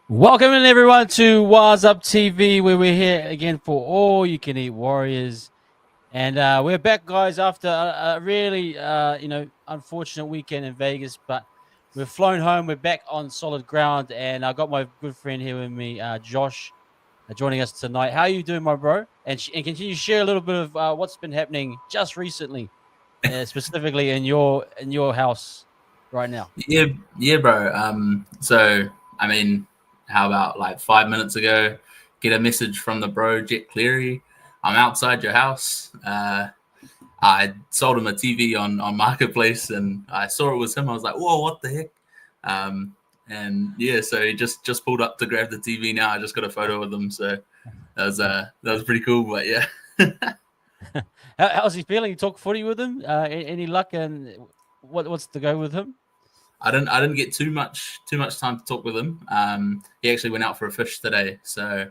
Welcome in everyone to Wars Up TV, where we're here again for all you can eat warriors, and we're back, guys, after a really unfortunate weekend in Vegas, but we've flown home. We're back on solid ground, and I got my good friend here with me, Josh, joining us tonight. How are you doing, my bro? And can you share a little bit of what's been happening just recently, specifically in your house right now? Yeah, bro. So I mean, how about like 5 minutes ago, get a message from the bro Jet Cleary. I'm outside your house. I sold him a TV on Marketplace, and I saw it was him. I was like, whoa, what the heck? And yeah, so he just pulled up to grab the TV. Now I just got a photo with him, so that was pretty cool. But yeah. How's he feeling? You talk footy with him? Any luck? And what's the go with him? I didn't get too much time to talk with him. He actually went out for a fish today, so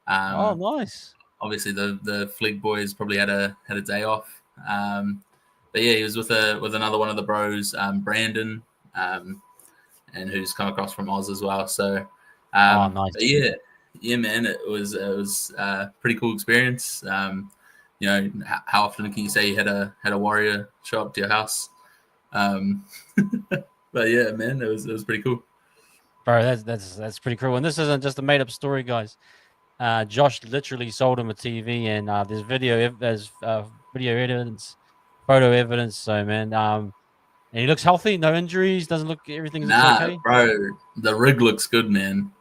oh, nice. Obviously the Fleeg boys probably had a day off. But yeah, he was with another one of the bros, Brandon, and who's come across from Oz as well. So nice. But yeah, man, it was a pretty cool experience. How often can you say you had a warrior show up to your house? But yeah, man, it was pretty cool. Bro, that's pretty cool. And this isn't just a made up story, guys. Josh literally sold him a TV, and there's video evidence, photo evidence. So man, and he looks healthy, no injuries, doesn't look everything's okay. Bro, the rig looks good, man.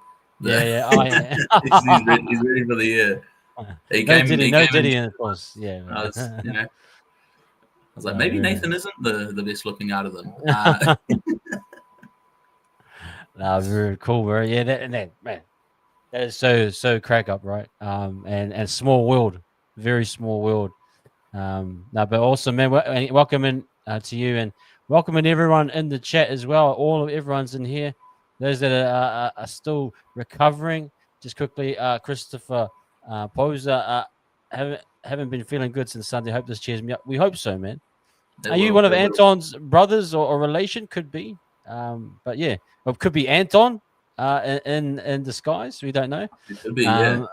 Yeah. He's ready for the year. No Diddy, of course. Yeah. I was like, maybe Nathan isn't the best looking out of them. Very cool, bro. Yeah, man, that is so crack up, right? And small world, very small world. But also, man, welcome in to you, and welcome in everyone in the chat as well. Everyone's in here. Those that are still recovering. Just quickly, Christopher Poser, haven't been feeling good since Sunday. Hope this cheers me up. We hope so, man. Are you one of Anton's brothers or relation? Could be. But yeah, it could be Anton in disguise. We don't know. It could be, yeah.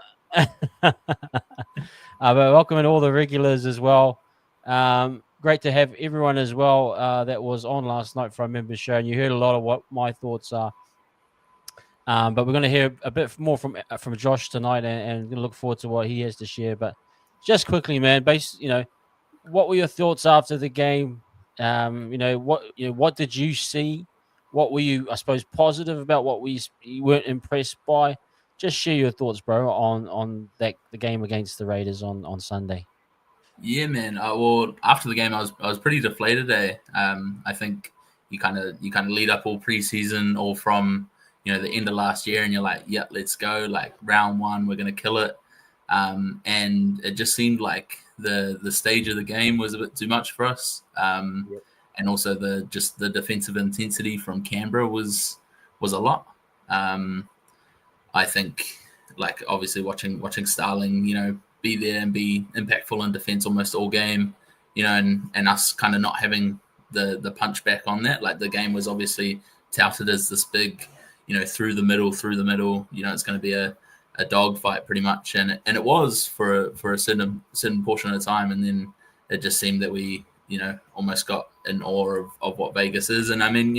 But welcome in all the regulars as well. Great to have everyone as well that was on last night for our members show, and you heard a lot of what my thoughts are. But we're going to hear a bit more from Josh tonight, and going to look forward to what he has to share. But just quickly, man, what were your thoughts after the game? What did you see? What were you, I suppose, positive about? What you weren't impressed by? Just share your thoughts, bro, on the game against the Raiders on Sunday. Yeah, man. Well, after the game, I was pretty deflated. I think you kind of lead up all preseason, all from the end of last year, and you're like, yeah, let's go. Like round one, we're gonna kill it. And it just seemed like the stage of the game was a bit too much for us. And also the defensive intensity from Canberra was was a lot. I think, like, obviously watching Starling, be there and be impactful in defense almost all game, and us kind of not having the punch back on that. Like, the game was obviously touted as this big, through the middle. It's going to be a dog fight pretty much, and it was for a certain portion of the time, and then it just seemed that we almost got in awe of what Vegas is, and I mean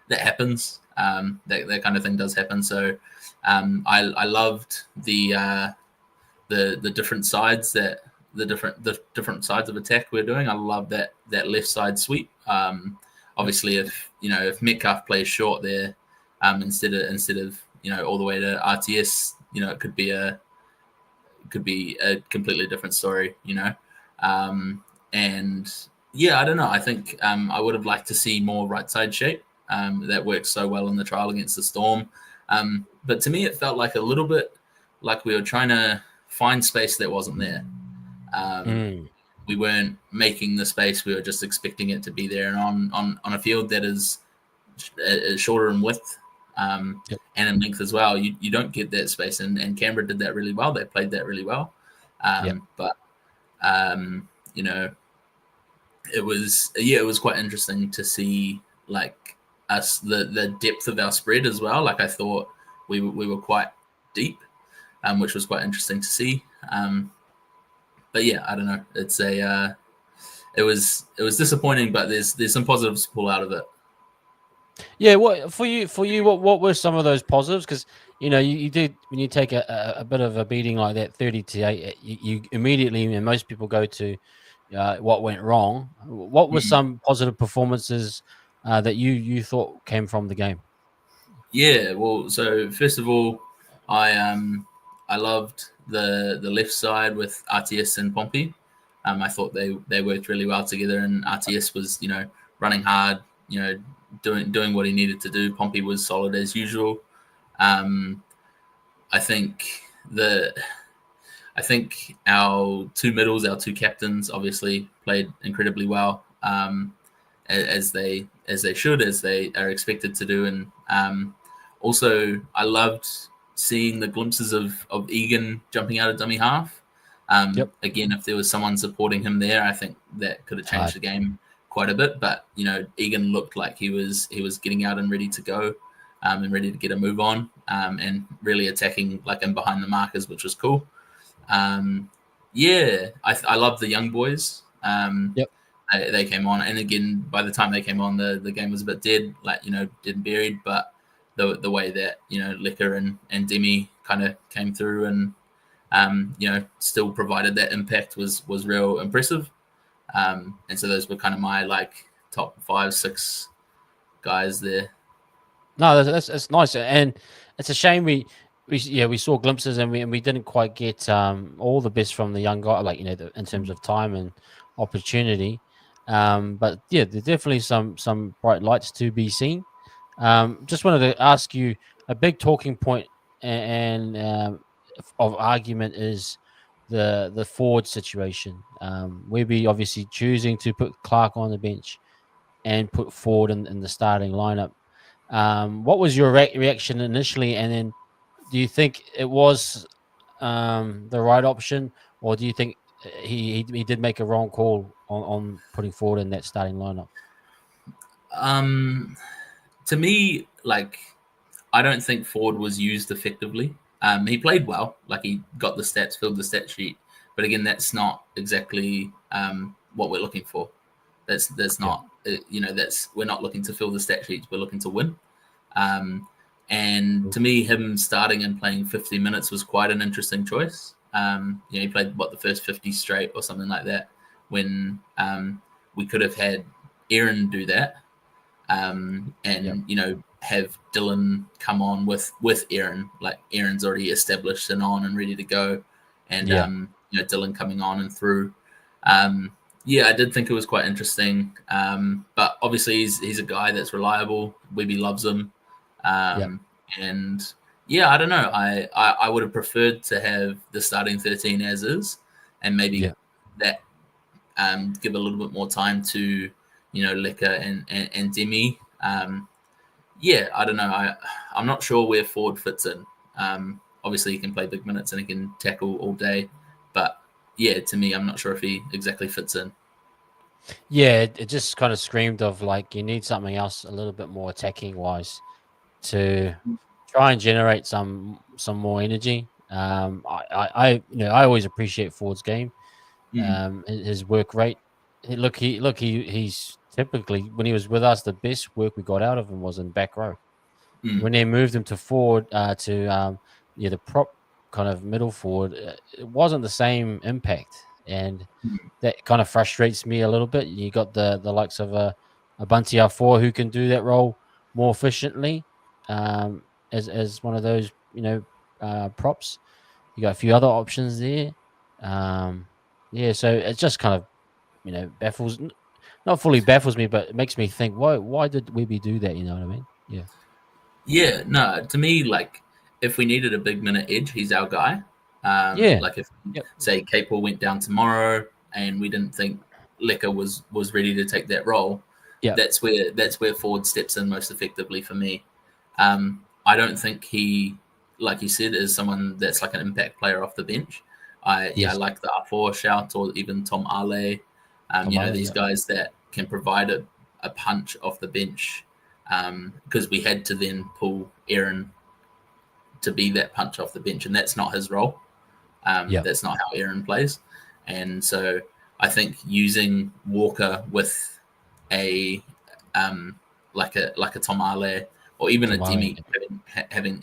that happens. That kind of thing does happen. So I loved the different sides that the different sides of attack we're doing. I love that left side sweep. Obviously, if Metcalf plays short there, instead of all the way to RTS, it could be a completely different story. And yeah, I don't know. I think I would have liked to see more right side shape. That worked so well in the trial against the Storm. But to me, it felt like a little bit like we were trying to find space that wasn't there. We weren't making the space. We were just expecting it to be there. And on a field that is shorter in width and in length as well, you don't get that space. And Canberra did that really well. They played that really well. But it was quite interesting to see, like, us the depth of our spread as well. Like, I thought we were quite deep, which was quite interesting to see. But yeah, I don't know. It's it was disappointing, but there's some positives to pull out of it. Yeah, what for you? What were some of those positives? Because you did, when you take a bit of a beating like that, 30-8, you immediately, and most people go to what went wrong. What were some positive performances that you thought came from the game? Yeah, well, so first of all, I loved the left side with RTS and Pompey. I thought they worked really well together, and RTS was running hard, doing what he needed to do. Pompey was solid as usual. I think our two middles, our two captains, obviously played incredibly well, as they should, as they are expected to do. And also, I loved seeing the glimpses of Egan jumping out of dummy half. Again, if there was someone supporting him there, I think that could have changed the game quite a bit. But Egan looked like he was getting out and ready to go, and ready to get a move on, and really attacking like in behind the markers, which was cool. I love the young boys. They came on, and again, by the time they came on, the game was a bit dead, like dead and buried. But the way that Lecker and Demi kind of came through and still provided that impact was real impressive. And so those were kind of my top 5-6 guys there. No, that's nice, and it's a shame we saw glimpses and we didn't quite get all the best from the young guy, in terms of time and opportunity. But yeah, there's definitely some bright lights to be seen. Just wanted to ask you, a big talking point and of argument is the forward situation. We'll be obviously choosing to put Clark on the bench and put Ford in the starting lineup. What was your reaction initially, and then do you think it was the right option, or do you think he did make a wrong call on putting Ford in that starting lineup? To me, I don't think Ford was used effectively. He played well, like he got the stats, filled the stat sheet, but again, that's not exactly what we're looking for. That's not we're not looking to fill the stat sheets. We're looking to win. And to me, him starting and playing 50 minutes was quite an interesting choice. He played the first 50 straight or something like that. When we could have had Aaron do that, and have Dylan come on with Aaron. Like, Aaron's already established and on and ready to go, and Dylan coming on and through. I did think it was quite interesting. But obviously he's a guy that's reliable. Weeby loves him. And I don't know. I would have preferred to have the starting 13 as is, and maybe that give a little bit more time to Lecker and Demi. yeah, I don't know. I'm not sure where Ford fits in. Obviously, he can play big minutes and he can tackle all day, but yeah, to me, I'm not sure if he exactly fits in. Yeah, it just kind of screamed of like you need something else a little bit more attacking wise to try and generate some more energy. I always appreciate Ford's game, Mm, his work rate. He's typically when he was with us, the best work we got out of him was in back row. mm, When they moved him to forward to the prop kind of middle forward, it wasn't the same impact, and mm, that kind of frustrates me a little bit. You got the likes of a Bunty R4 who can do that role more efficiently, as one of those props. You got a few other options there. Um, yeah, so it just kind of baffles, not fully baffles me, but it makes me think why did Webby do that? You know what I mean? Yeah. yeah, no, to me, like if we needed a big minute edge, he's our guy. Yeah. Like if Yep. say Capel went down tomorrow and we didn't think Lecker was ready to take that role, Yep. that's where Ford steps in most effectively for me. I don't think he, like you said, is someone that's like an impact player off the bench. I Yes. like the R4 shout or even Tom Ale. Tomale. These Yep. guys that can provide a punch off the bench, because we had to then pull Aaron to be that punch off the bench, and that's not his role. Yep. That's not how Aaron plays, and so I think using Walker with a like a Tom Ale or even a Tomale. Demi having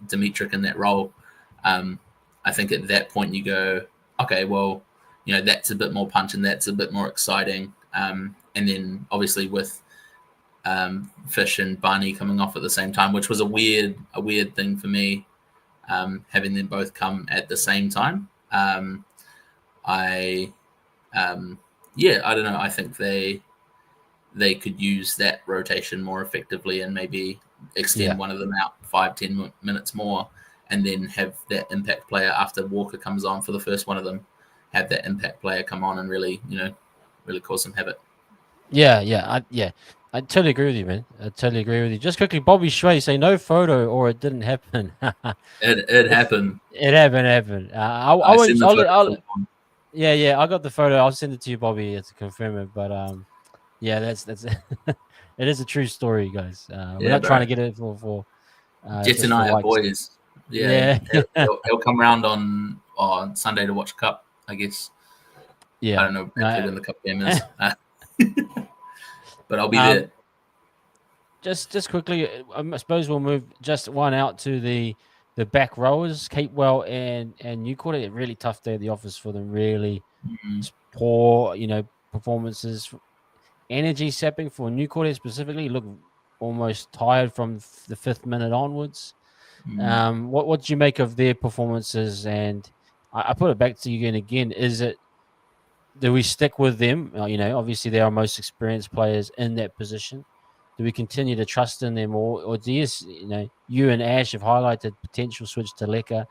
Dimitrik in that role, um, I think at that point you go, okay, well, that's a bit more punch and that's a bit more exciting, and then obviously with Fish and Barney coming off at the same time, which was a weird thing for me, having them both come at the same time. I yeah, I don't know. I think they could use that rotation more effectively and maybe Yeah. extend one of them out 5-10 minutes more, and then have that impact player after Walker comes on for the first one of them, have that impact player come on and really cause some havoc. Yeah. I totally agree with you, man. I totally agree with you. Just quickly, Bobby Schway say no photo or it didn't happen. It happened. It happened. I I won't. seen the photo I'll from on. yeah. I got the photo. I'll send it to you, Bobby, to confirm it. But yeah, that's it is a true story, guys. We're Yeah, not trying to bro. get it for Jet just and for I are likes. boys. Yeah, Yeah, he'll come around on Sunday to watch Cup. I guess I yeah. don't know exactly No. when the Cup game is, but I'll be um, there. just quickly, I suppose we'll move just one out to the back rowers, Capewell and Newcourt. A really tough day at the office for them. Really Mm, poor, performances. Energy sapping for Newcourt specifically. Look almost tired from the fifth minute onwards. mm. What do you make of their performances? And I put it back to you again. Is it do we stick with them? Obviously they are most experienced players in that position. Do we continue to trust in them, or do you and Ash have highlighted potential switch to Lecker?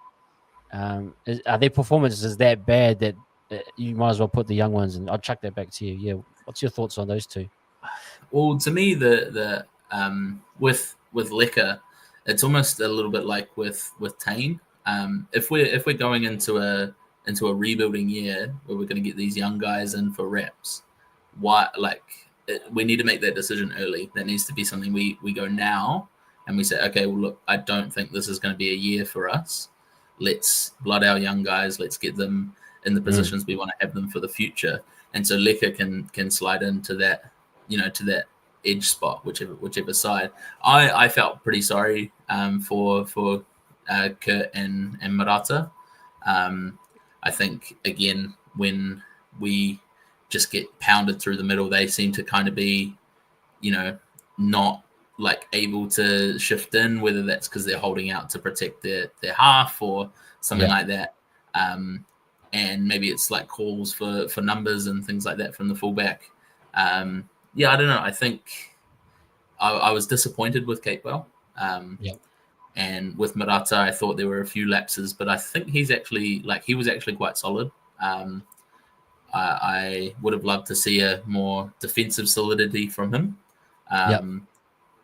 Are their performances that bad that you might as well put the young ones in? I'll chuck that back to you. Yeah, what's your thoughts on those two? Well, to me, the with Lecker, it's almost a little bit like with Tane. If we're going into a rebuilding year where we're going to get these young guys in for reps, we need to make that decision early. That needs to be something we go now, and we say, okay, well, look, I don't think this is going to be a year for us. Let's blood our young guys. Let's get them in the Mm, positions we want to have them for the future. And so Lecker can slide into that, to that edge spot, whichever side. I felt pretty sorry, for Kurt and Murata. Um, I think again when we just get pounded through the middle, they seem to kind of be, not like able to shift in, whether that's because they're holding out to protect their half or something yeah, like that. And maybe it's like calls for numbers and things like that from the fullback. Yeah, I don't know. I think I was disappointed with Capewell. yeah, And with Murata, I thought there were a few lapses, but I think he was actually quite solid. Um, I would have loved to see a more defensive solidity from him. yeah. Um,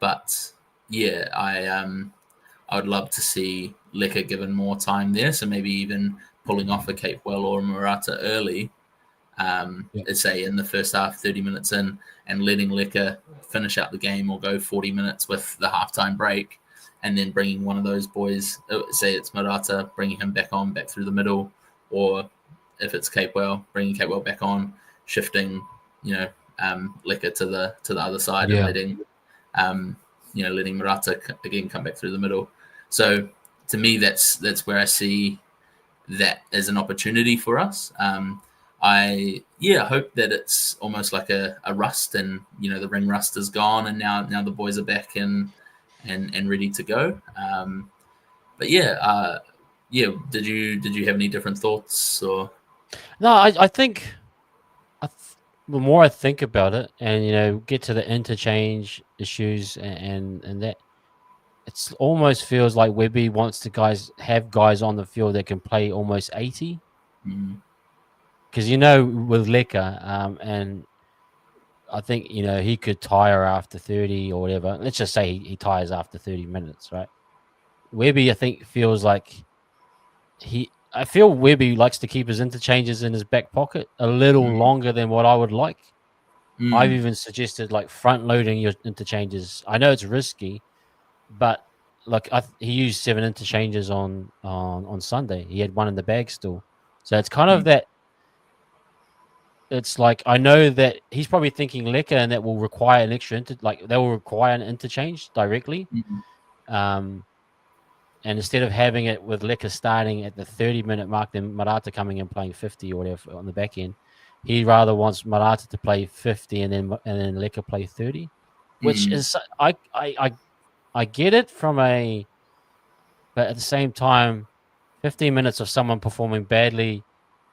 but yeah, I would love to see Liquor given more time there. So maybe even pulling off a Capewell or a Murata early, Yeah. say in the first half, 30 minutes in, and letting Liquor finish out the game or go 40 minutes with the halftime break, and then bringing one of those boys, say it's Murata, bringing him back through the middle, or if it's Capewell, bringing Capewell back on, shifting, Liquor to the other side and Yeah. um, letting Murata again come back through the middle. So to me, that's where I see that as an opportunity for us. I hope that it's almost like a rust, and the ring rust is gone, and now the boys are back and ready to go. But Did you have any different thoughts or? No, I think the more I think about it, and get to the interchange issues and that, it's almost feels like Webby wants to have guys on the field that can play almost 80, Mm, because with Lecker, and I think he could tire after 30 or whatever. Let's just say he tires after 30 minutes, right? Webby, I think, feels like I feel Webby likes to keep his interchanges in his back pocket a little mm, longer than what I would like. I've mm, even suggested like front loading your interchanges. I know it's risky, but like he used 7 interchanges on Sunday. He had one in the bag still, so it's kind of mm, that. It's like I know that he's probably thinking Lecker, and that will require an extra like they will require an interchange directly. mm, Um, and instead of having it with Lecker starting at the 30-minute mark, then Marata coming and playing 50 or whatever on the back end, he rather wants Marata to play 50 and then Lecker play 30, which mm, is I get it but at the same time, 15 minutes of someone performing badly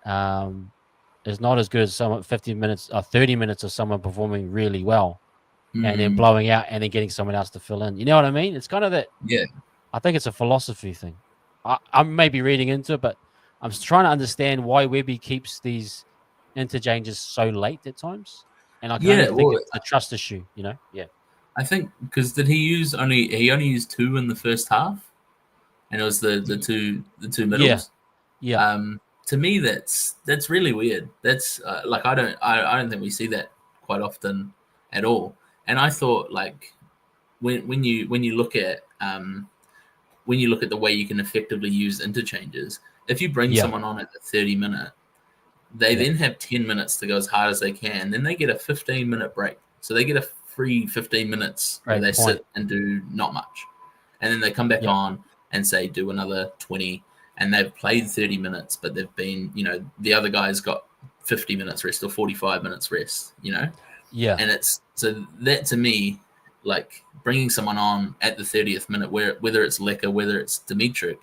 um, is not as good as 15 minutes or 30 minutes of someone performing really well and then mm. blowing out and then getting someone else to fill in. You know what I mean? It's kind of that. Yeah, I think it's a philosophy thing. I'm maybe reading into it, but I'm trying to understand why Webby keeps these interchanges so late at times. And I can only yeah. think Well, it's a trust issue, Yeah. I think because did he only used two in the first half, and it was the two Yeah. middles. Yeah. To me, that's really weird. That's like I don't think we see that quite often at all. And I thought like when you look at the way you can effectively use interchanges, if you bring Yeah. someone on at the 30-minute, they Yeah. then have 10 minutes to go as hard as they can. Then they get a 15-minute break. So they get a free 15 minutes where Great they point. sit and do not much. And then they come back Yeah. on and say, do another 20. And they've played 30 minutes, but they've been, the other guy's got 50 minutes rest or 45 minutes rest. Yeah. And it's so that to me, like bringing someone on at the 30th minute, whether it's Lecker, whether it's Dimitri,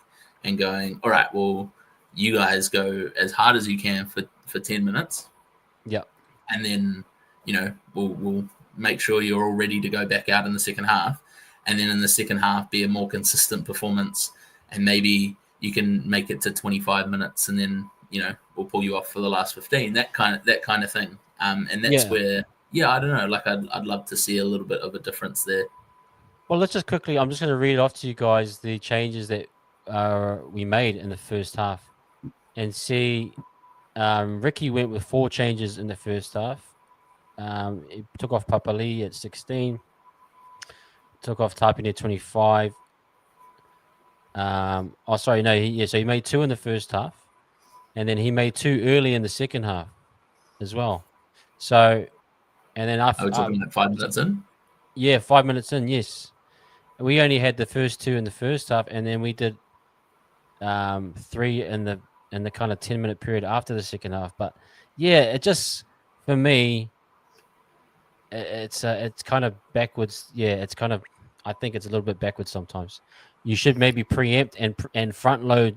and going, all right, well, you guys go as hard as you can for 10 minutes, Yeah. and then we'll make sure you're all ready to go back out in the second half, and then in the second half be a more consistent performance, and maybe you can make it to 25 minutes, and then we'll pull you off for the last 15. That kind of thing, and that's Yeah. where I don't know, like I'd love to see a little bit of a difference there. Well, let's just quickly. I'm just going to read off to you guys the changes that we made in the first half, and see. Ricky went with 4 changes in the first half. He took off Papali at 16. Took off Tapine at 25. Oh, sorry, no. So he made 2 in the first half, and then he made 2 early in the second half as well. So, and then Are we talking like 5 minutes in? yeah, 5 minutes in, yes. We only had the first 2 in the first half, and then we did 3 in the kind of 10-minute period after the second half. But yeah, it just for me, it's kind of backwards. Yeah, it's kind of. I think it's a little bit backwards sometimes. You should maybe preempt and front load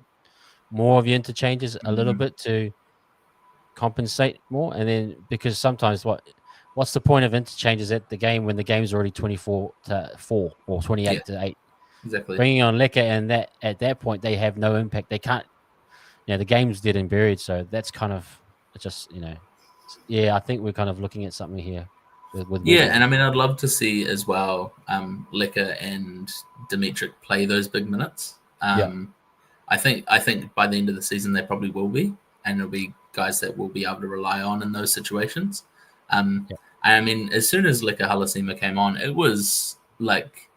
more of your interchanges a little Mm, bit to compensate more, and then because sometimes what's the point of interchanges at the game when the game's already 24-4 or yeah, 28-8? exactly. Bringing on Lecker and that at that point they have no impact. They can't. The game's dead and buried. So that's kind of just. Yeah, I think we're kind of looking at something here. with Yeah, Wesley. and I mean, I'd love to see as well Lecker and Dimitri play those big minutes. Yeah, I think by the end of the season they probably will be, and there'll be guys that we'll be able to rely on in those situations. Um, yeah, I mean, as soon as Lecker Halasima came on, it was like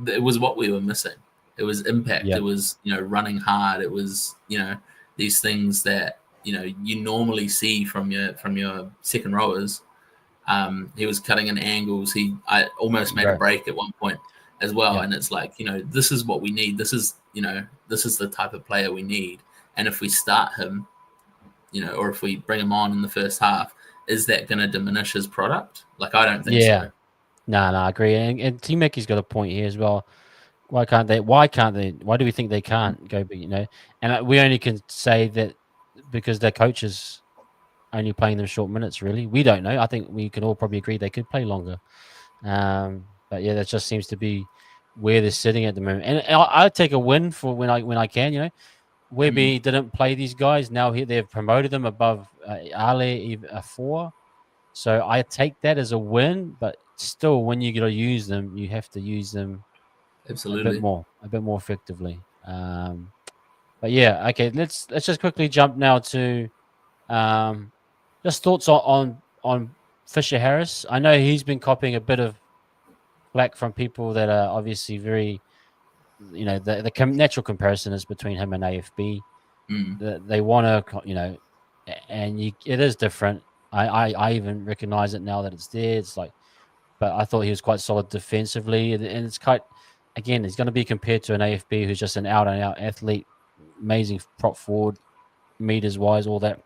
it was what we were missing. It was impact. yeah, It was running hard. It was these things that you normally see from your second rowers. He was cutting in angles. I almost made a right. break at one point as well. Yeah, And it's like, this is what we need. This is the type of player we need. And if we start him, or if we bring him on in the first half, is that going to diminish his product? Like, I don't think yeah. so. No, I agree. And Team Mickey's got a point here as well. Why can't they? Why can't they? Why do we think they can't go? And we only can say that because their coaches only playing them short minutes. Really, we don't know. I think we can all probably agree they could play longer. But yeah, that just seems to be where they're sitting at the moment. And I take a win for when I can. Mm, Webby didn't play these guys. Now they've promoted them above Ale a 4. So I take that as a win. But still, when you got to use them, you have to use them absolutely. a bit more effectively. But yeah, okay. Let's just quickly jump now to um, just thoughts on Fisher Harris. I know he's been copying a bit of flack from people that are obviously very, natural comparison is between him and AFB. Mm, They want to, and it is different. I even recognize it now that it's there. It's like, but I thought he was quite solid defensively, and it's quite. Again, he's going to be compared to an AFB who's just an out and out athlete, amazing prop forward, meters wise, all that.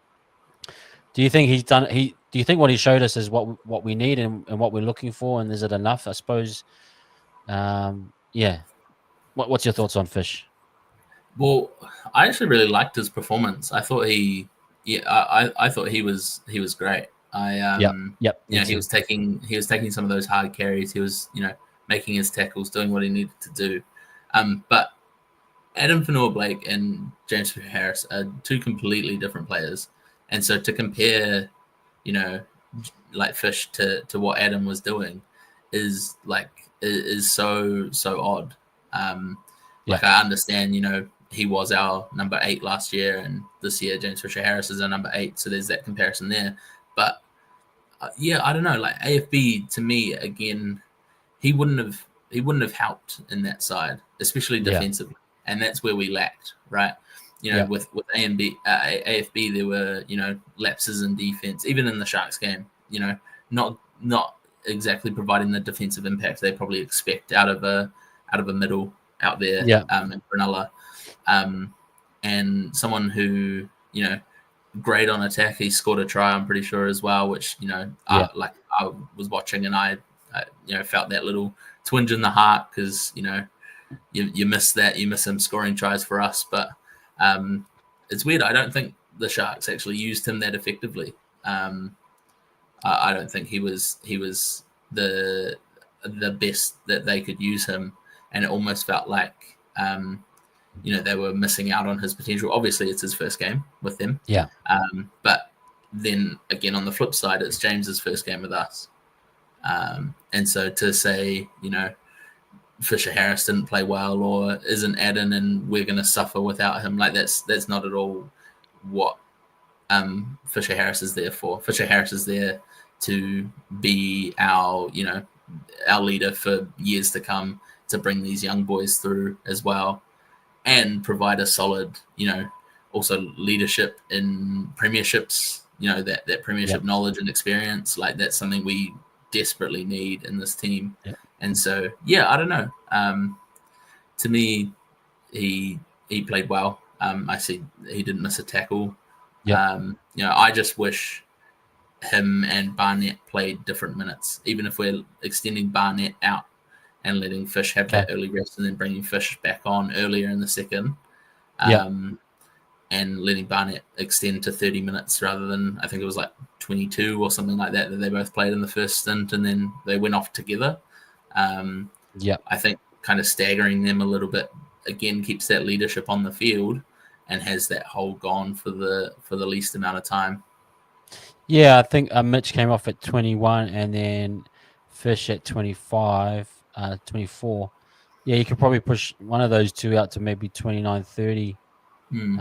Do you think he's done? Do you think what he showed us is what we need and what we're looking for, and is it enough? I suppose. Yeah. What's your thoughts on Fish? well, I actually really liked his performance. I thought I thought he was great. Yep. Yep. Me He too. was taking some of those hard carries. He was making his tackles, doing what he needed to do. But Adam Fanua Blake and James Harris are two completely different players, and so to compare, you know, like Fish to what Adam was doing is so odd. Yeah. Like I understand, he was our number 8 last year, and this year James Fisher Harris is our number 8. So there's that comparison there. But yeah, I don't know. Like AFB to me again, he wouldn't have helped in that side, especially Yeah. defensively, and that's where we lacked, right? Yeah. With AFB, there were lapses in defense, even in the Sharks game. Not exactly providing the defensive impact they probably expect out of a middle out there Yeah. in Brunella, and someone who great on attack. He scored a try, I'm pretty sure as well, which Yeah. I was watching and I felt that little twinge in the heart because you miss that, you miss him scoring tries for us, but it's weird. I don't think the Sharks actually used him that effectively. I don't think he was the best that they could use him, and it almost felt like they were missing out on his potential. Obviously, it's his first game with them, Yeah. but then again on the flip side, it's James's first game with us, and so to say Fisher Harris didn't play well or isn't adding and we're going to suffer without him, like that's not at all what Fisher Harris is there for. Fisher Harris is there to be our leader for years to come, to bring these young boys through as well, and provide a solid, also leadership in premierships. That Yeah. premiership knowledge and experience. Like that's something we desperately need in this team. Yeah. And so, yeah, I don't know. To me, he he played well. I see he didn't miss a tackle. Yep. I just wish him and Barnett played different minutes. Even if we're extending Barnett out and letting Fish have Okay. that early rest and then bringing Fish back on earlier in the second, Yep. and letting Barnett extend to 30 minutes rather than, I think it was like 22 or something like that they both played in the first stint and then they went off together. Yep. I think kind of staggering them a little bit again keeps that leadership on the field and has that hole gone for the least amount of time. Yeah, I think Mitch came off at 21 and then Fish at 25, 24. Yeah, you could probably push one of those two out to maybe 29, 30. Hmm.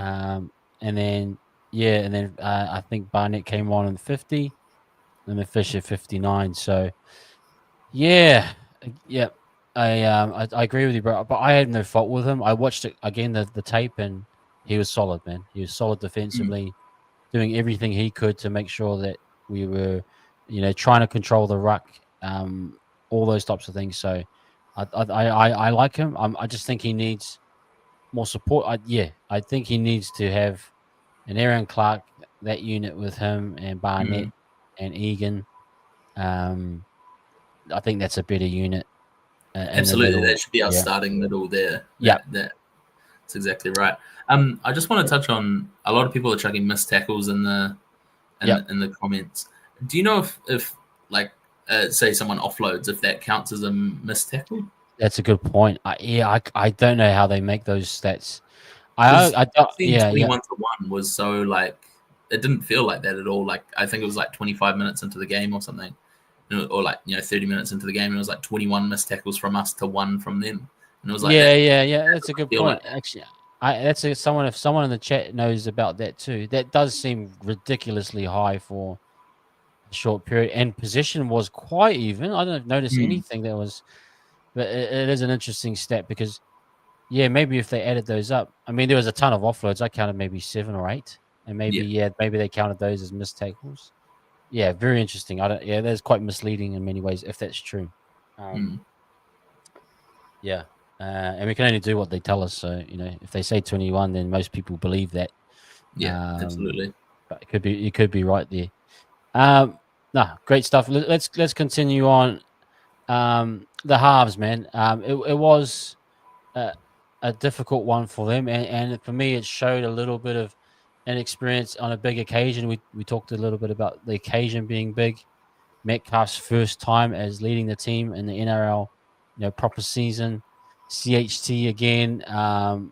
And then, yeah, and then I think Barnett came on in 50 and then Fish at 59. So, yeah, yeah. I agree with you, bro. But I had no fault with him. I watched it again, the tape, and he was solid, man. He was solid Hmm. defensively, doing everything he could to make sure that we were, trying to control the ruck, all those types of things. So, I like him. I just think he needs more support. I think he needs to have an Aaron Clark, that unit with him and Hmm. Barnett and Egan. Um, I think that's a better unit in the Absolutely, that middle. should be our Yeah. starting middle there. Yeah. That's exactly right. I just want to touch on a lot of people are chucking missed tackles in the Yeah. in the comments. Do you know if like say someone offloads, if that counts as a missed tackle? That's a good point. I don't know how they make those stats. Because I don't. seeing Yeah. Yeah. 21 to 1 was so like it didn't feel like that at all. Like I think it was like 25 minutes into the game or something, or like 30 minutes into the game, and it was like 21 missed tackles from us to 1 from them, and it was like Yeah. that. Yeah. Yeah. That That's a doesn't good feel like point. that. Actually, someone, if someone in the chat knows about that too. That does seem ridiculously high for a short period, and possession was quite even. I don't notice Hmm. anything that was, but it is an interesting stat because yeah, maybe if they added those up, I mean, there was a ton of offloads. I counted maybe 7 or 8, and Yeah. maybe they counted those as missed tackles. Yeah, very interesting. I don't. Yeah, that's quite misleading in many ways if that's true. Hmm. Um, yeah, and we can only do what they tell us. So if they say 21, then most people believe that. Yeah. Um, Absolutely. but it could be right there. No, great stuff. Let's continue on. The halves, man. It was a, a difficult one for them, and for me, it showed a little bit of inexperience on a big occasion. We talked a little bit about the occasion being big. Metcalf's first time as leading the team in the NRL, proper season. CHT again, um,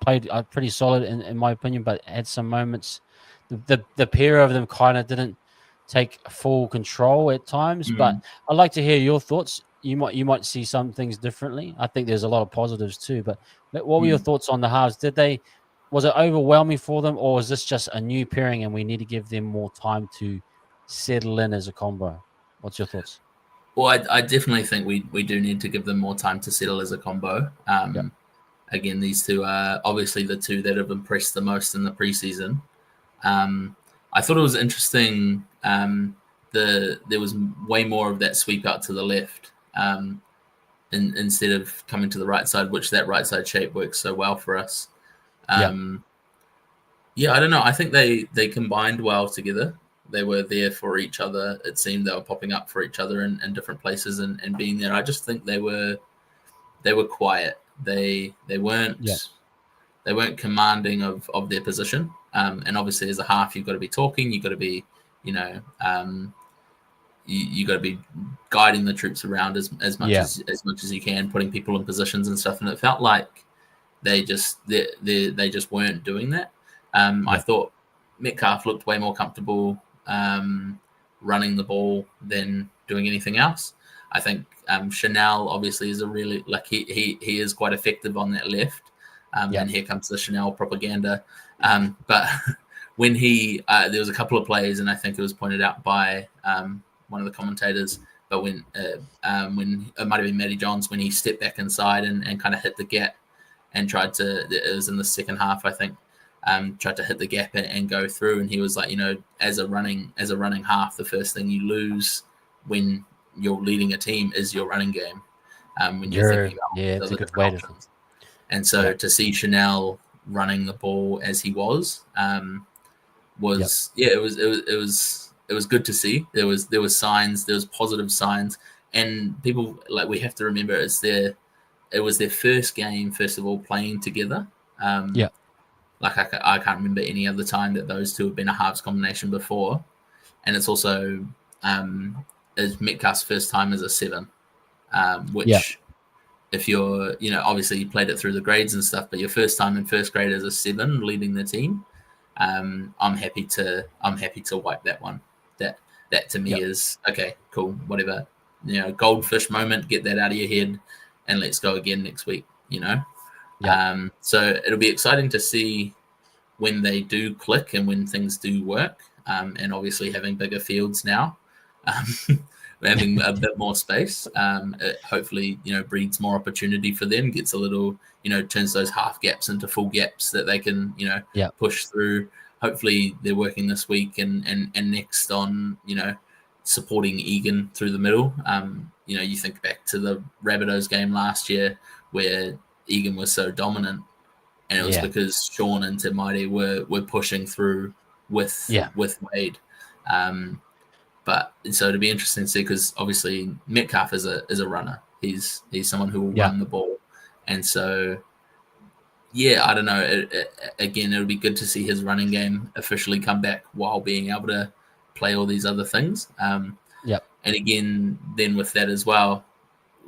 played pretty solid in my opinion, but had some moments. The pair of them kind of didn't take full control at times. But Hmm. I'd like to hear your thoughts. You might see some things differently. I think there's a lot of positives too. But what were your Hmm. thoughts on the halves? Was it overwhelming for them, or is this just a new pairing and we need to give them more time to settle in as a combo? What's your thoughts? Well, I definitely think we do need to give them more time to settle as a combo. Yeah, Again, these two are obviously the two that have impressed the most in the preseason. I thought it was interesting. There was way more of that sweep out to the left instead of coming to the right side, which that right side shape works so well for us. yeah, Um, yeah, I don't know. I think they combined well together. They were there for each other. It seemed they were popping up for each other in different places and being there. I just think they were quiet. They yeah, weren't commanding of their position. And obviously, as a half, you've got to be talking. You've got to be, you know, you got to be guiding the troops around as much yeah, as you can, putting people in positions and stuff. And it felt like they just weren't doing that. I yeah, thought Metcalf looked way more comfortable running the ball than doing anything else. I think Chanel obviously is a really like he is quite effective on that left. yeah, And here comes the Chanel propaganda. But when there was a couple of plays, and I think it was pointed out by one of the commentators. But when it might have been Matty Johns when he stepped back inside and kind of hit the gap and tried to. It was in the second half, I think. Tried to hit the gap and go through, and he was like, as a running half, the first thing you lose when you're leading a team is your running game. When you're thinking about yeah. the It's a other good different way to. options, and Yeah, so to see Chanel running the ball as he yeah, was it was good to see. There was signs, there was positive signs, and people like we have to remember it was their first game, first of all, playing together. yeah, Like I can't remember any other time that those two have been a halves combination before, and it's also is Metcalf's first time as a seven, yeah, which if obviously you played it through the grades and stuff, but your first time in first grade as a seven leading the team, I'm happy to wipe that one. That to me Yep. is okay, cool, whatever. Goldfish moment, get that out of your head, and let's go again next week. Yep. So it'll be exciting to see when they do click and when things do work. And obviously having bigger fields now, having a bit more space, it hopefully breeds more opportunity for them. Gets a little turns those half gaps into full gaps that they can Yep. push through. Hopefully they're working this week and next on supporting Egan through the middle. You think back to the Rabbitohs game last year where Egan was so dominant, and it was because Sean and Tamaiti were pushing through with Wade. But so it'll be interesting to see, because obviously Metcalf is a runner. He's someone who will run the ball, and so I don't know. Again, it'll be good to see his running game officially come back while being able to play all these other things. And again, then with that as well,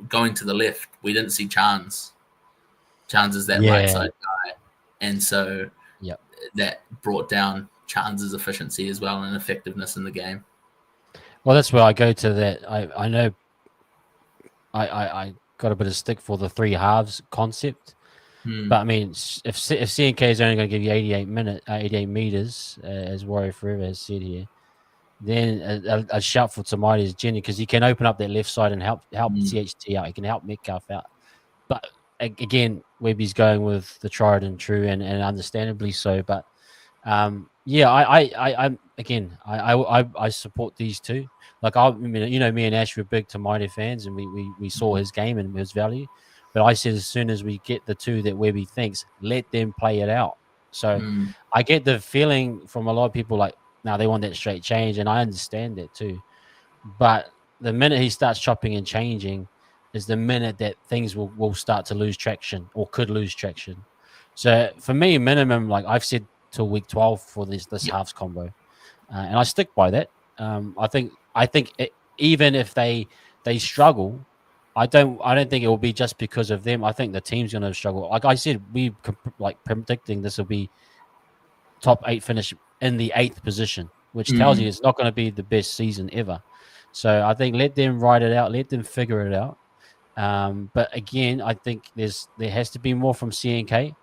going to the left, we didn't see Chance. Chance is that right side guy, and so that brought down Chance's efficiency as well and effectiveness in the game. Well, that's where I go to that. I know I got a bit of stick for the three halves concept, but I mean, if CNK is only going to give you 88 meters, as Warrior Forever has said here, then a shout for Tamaiti is Jenny, because he can open up that left side and help CHT out. He can help Metcalf out. But again, Webby's going with the tried and true, and understandably so. But I support these two. Like me and Ash were big Tamaiti fans, and we saw his game and his value. But I said, as soon as we get the two that Webby thinks, let them play it out. So I get the feeling from a lot of people like, now they want that straight change, and I understand that too. But the minute he starts chopping and changing is the minute that things will start to lose traction, or could lose traction. So for me, minimum, like I've said, till week 12 for this halves combo, and I stick by that. I think even if they struggle, I don't think it will be just because of them. I think the team's going to struggle. Like I said, we like predicting this will be top 8 finish in the 8th position, which tells you it's not going to be the best season ever. So I think let them ride it out, let them figure it out. But again, I think there has to be more from CNK.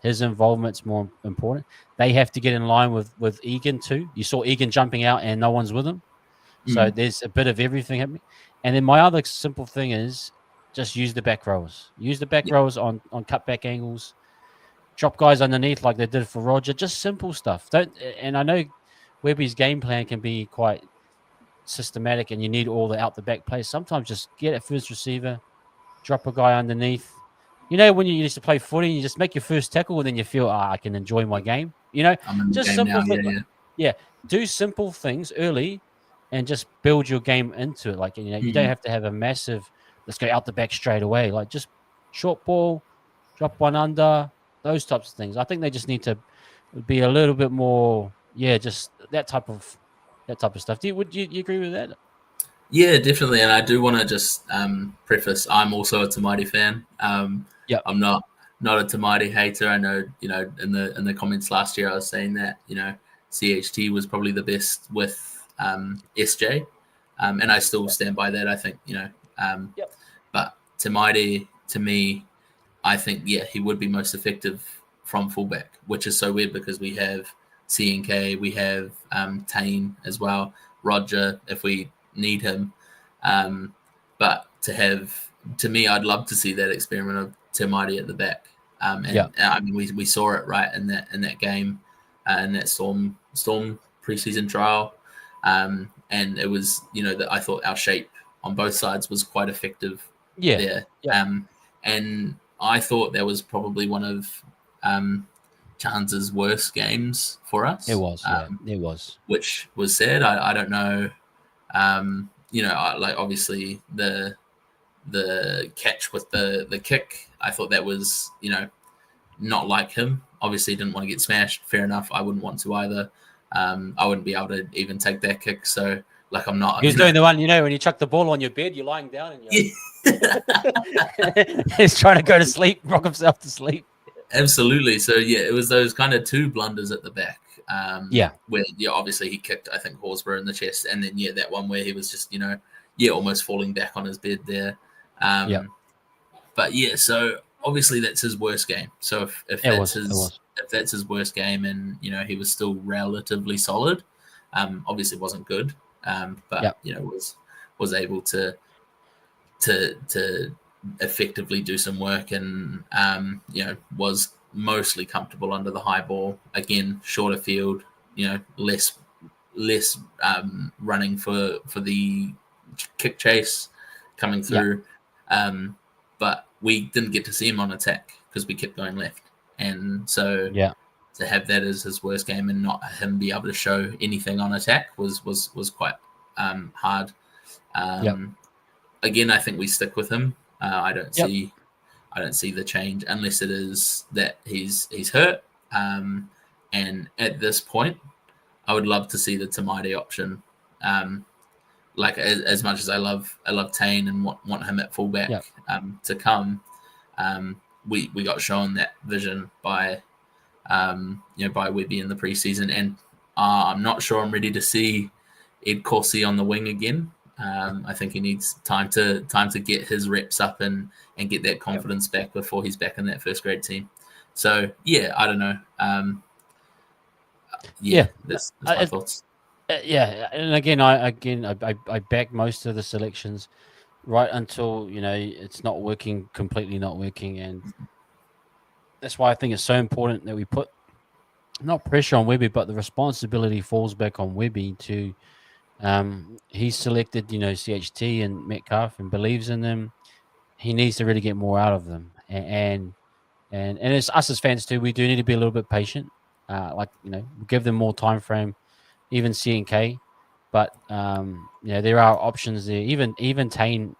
His involvement's more important. They have to get in line with Egan too. You saw Egan jumping out and no one's with him. So there's a bit of everything happening. And then my other simple thing is just use the back rows. Use the back rows on cutback angles. Drop guys underneath like they did for Roger. Just simple stuff. And I know Webby's game plan can be quite systematic, and you need all the out the back plays. Sometimes just get at first receiver, drop a guy underneath. When you used to play footy, you just make your first tackle, and then you feel, I can enjoy my game. Just simple things. Do simple things early, and just build your game into it. Like you don't have to have a massive. Let's go out the back straight away. Like just short ball, drop one under, those types of things. I think they just need to be a little bit more. Just that type of stuff. Would you agree with that? Yeah, definitely. And I do want to just preface, I'm also a Tamaiti fan. I'm not a Tamaiti hater. I know, in the comments last year, I was saying that, CHT was probably the best with SJ. And I still stand by that. I think, but Tamaiti, to me, I think, he would be most effective from fullback, which is so weird because we have CNK, we have Tane as well, Roger, if we need him. But to me, I'd love to see that experiment of Tamaiti at the back. I mean, we saw it right in that game, in that Storm preseason trial. And it was, that I thought our shape on both sides was quite effective there. And I thought that was probably one of Chance's worst games for us. It was, it was. Which was sad. I don't know. Like obviously the catch with the kick, I thought that was, not like him. Obviously didn't want to get smashed. Fair enough. I wouldn't want to either. I wouldn't be able to even take that kick. So like I'm not. He's doing the one, when you chuck the ball on your bed, you're lying down and you're he's trying to go to sleep, rock himself to sleep. Absolutely. So it was those kind of two blunders at the back. Yeah. Where obviously he kicked, I think, Horsburgh in the chest, and then that one where he was just almost falling back on his bed there. Yeah. But yeah, so obviously that's his worst game. So if It that's was. It his was. if that's his worst game, and he was still relatively solid, obviously wasn't good, but Yeah. was able to effectively do some work, and was mostly comfortable under the high ball. Again, shorter field, less running for the kick chase coming Yeah. through. But we didn't get to see him on attack because we kept going left, and so Yeah. to have that as his worst game and not him be able to show anything on attack was quite hard. Yep. Again, I think we stick with him. Yep. I don't see the change unless it is that he's hurt. And at this point, I would love to see the Tamide option. Like as much as I love Tane and want him at Yep. fullback to come, we got shown that vision by by Webby in the preseason, and I'm not sure I'm ready to see Ed Corsi on the wing again. I think he needs time to get his reps up and get that Yep. confidence back before he's back in that first grade team. So yeah, I don't know. Yeah. That's my thoughts. Yeah, and I back most of the selections right until it's not working, completely not working, and that's why I think it's so important that we put not pressure on Webby, but the responsibility falls back on Webby to. He's selected CHT and Metcalf and believes in them. He needs to really get more out of them, and it's us as fans too. We do need to be a little bit patient. Give them more time frame, even CNK. But there are options there. Even Tane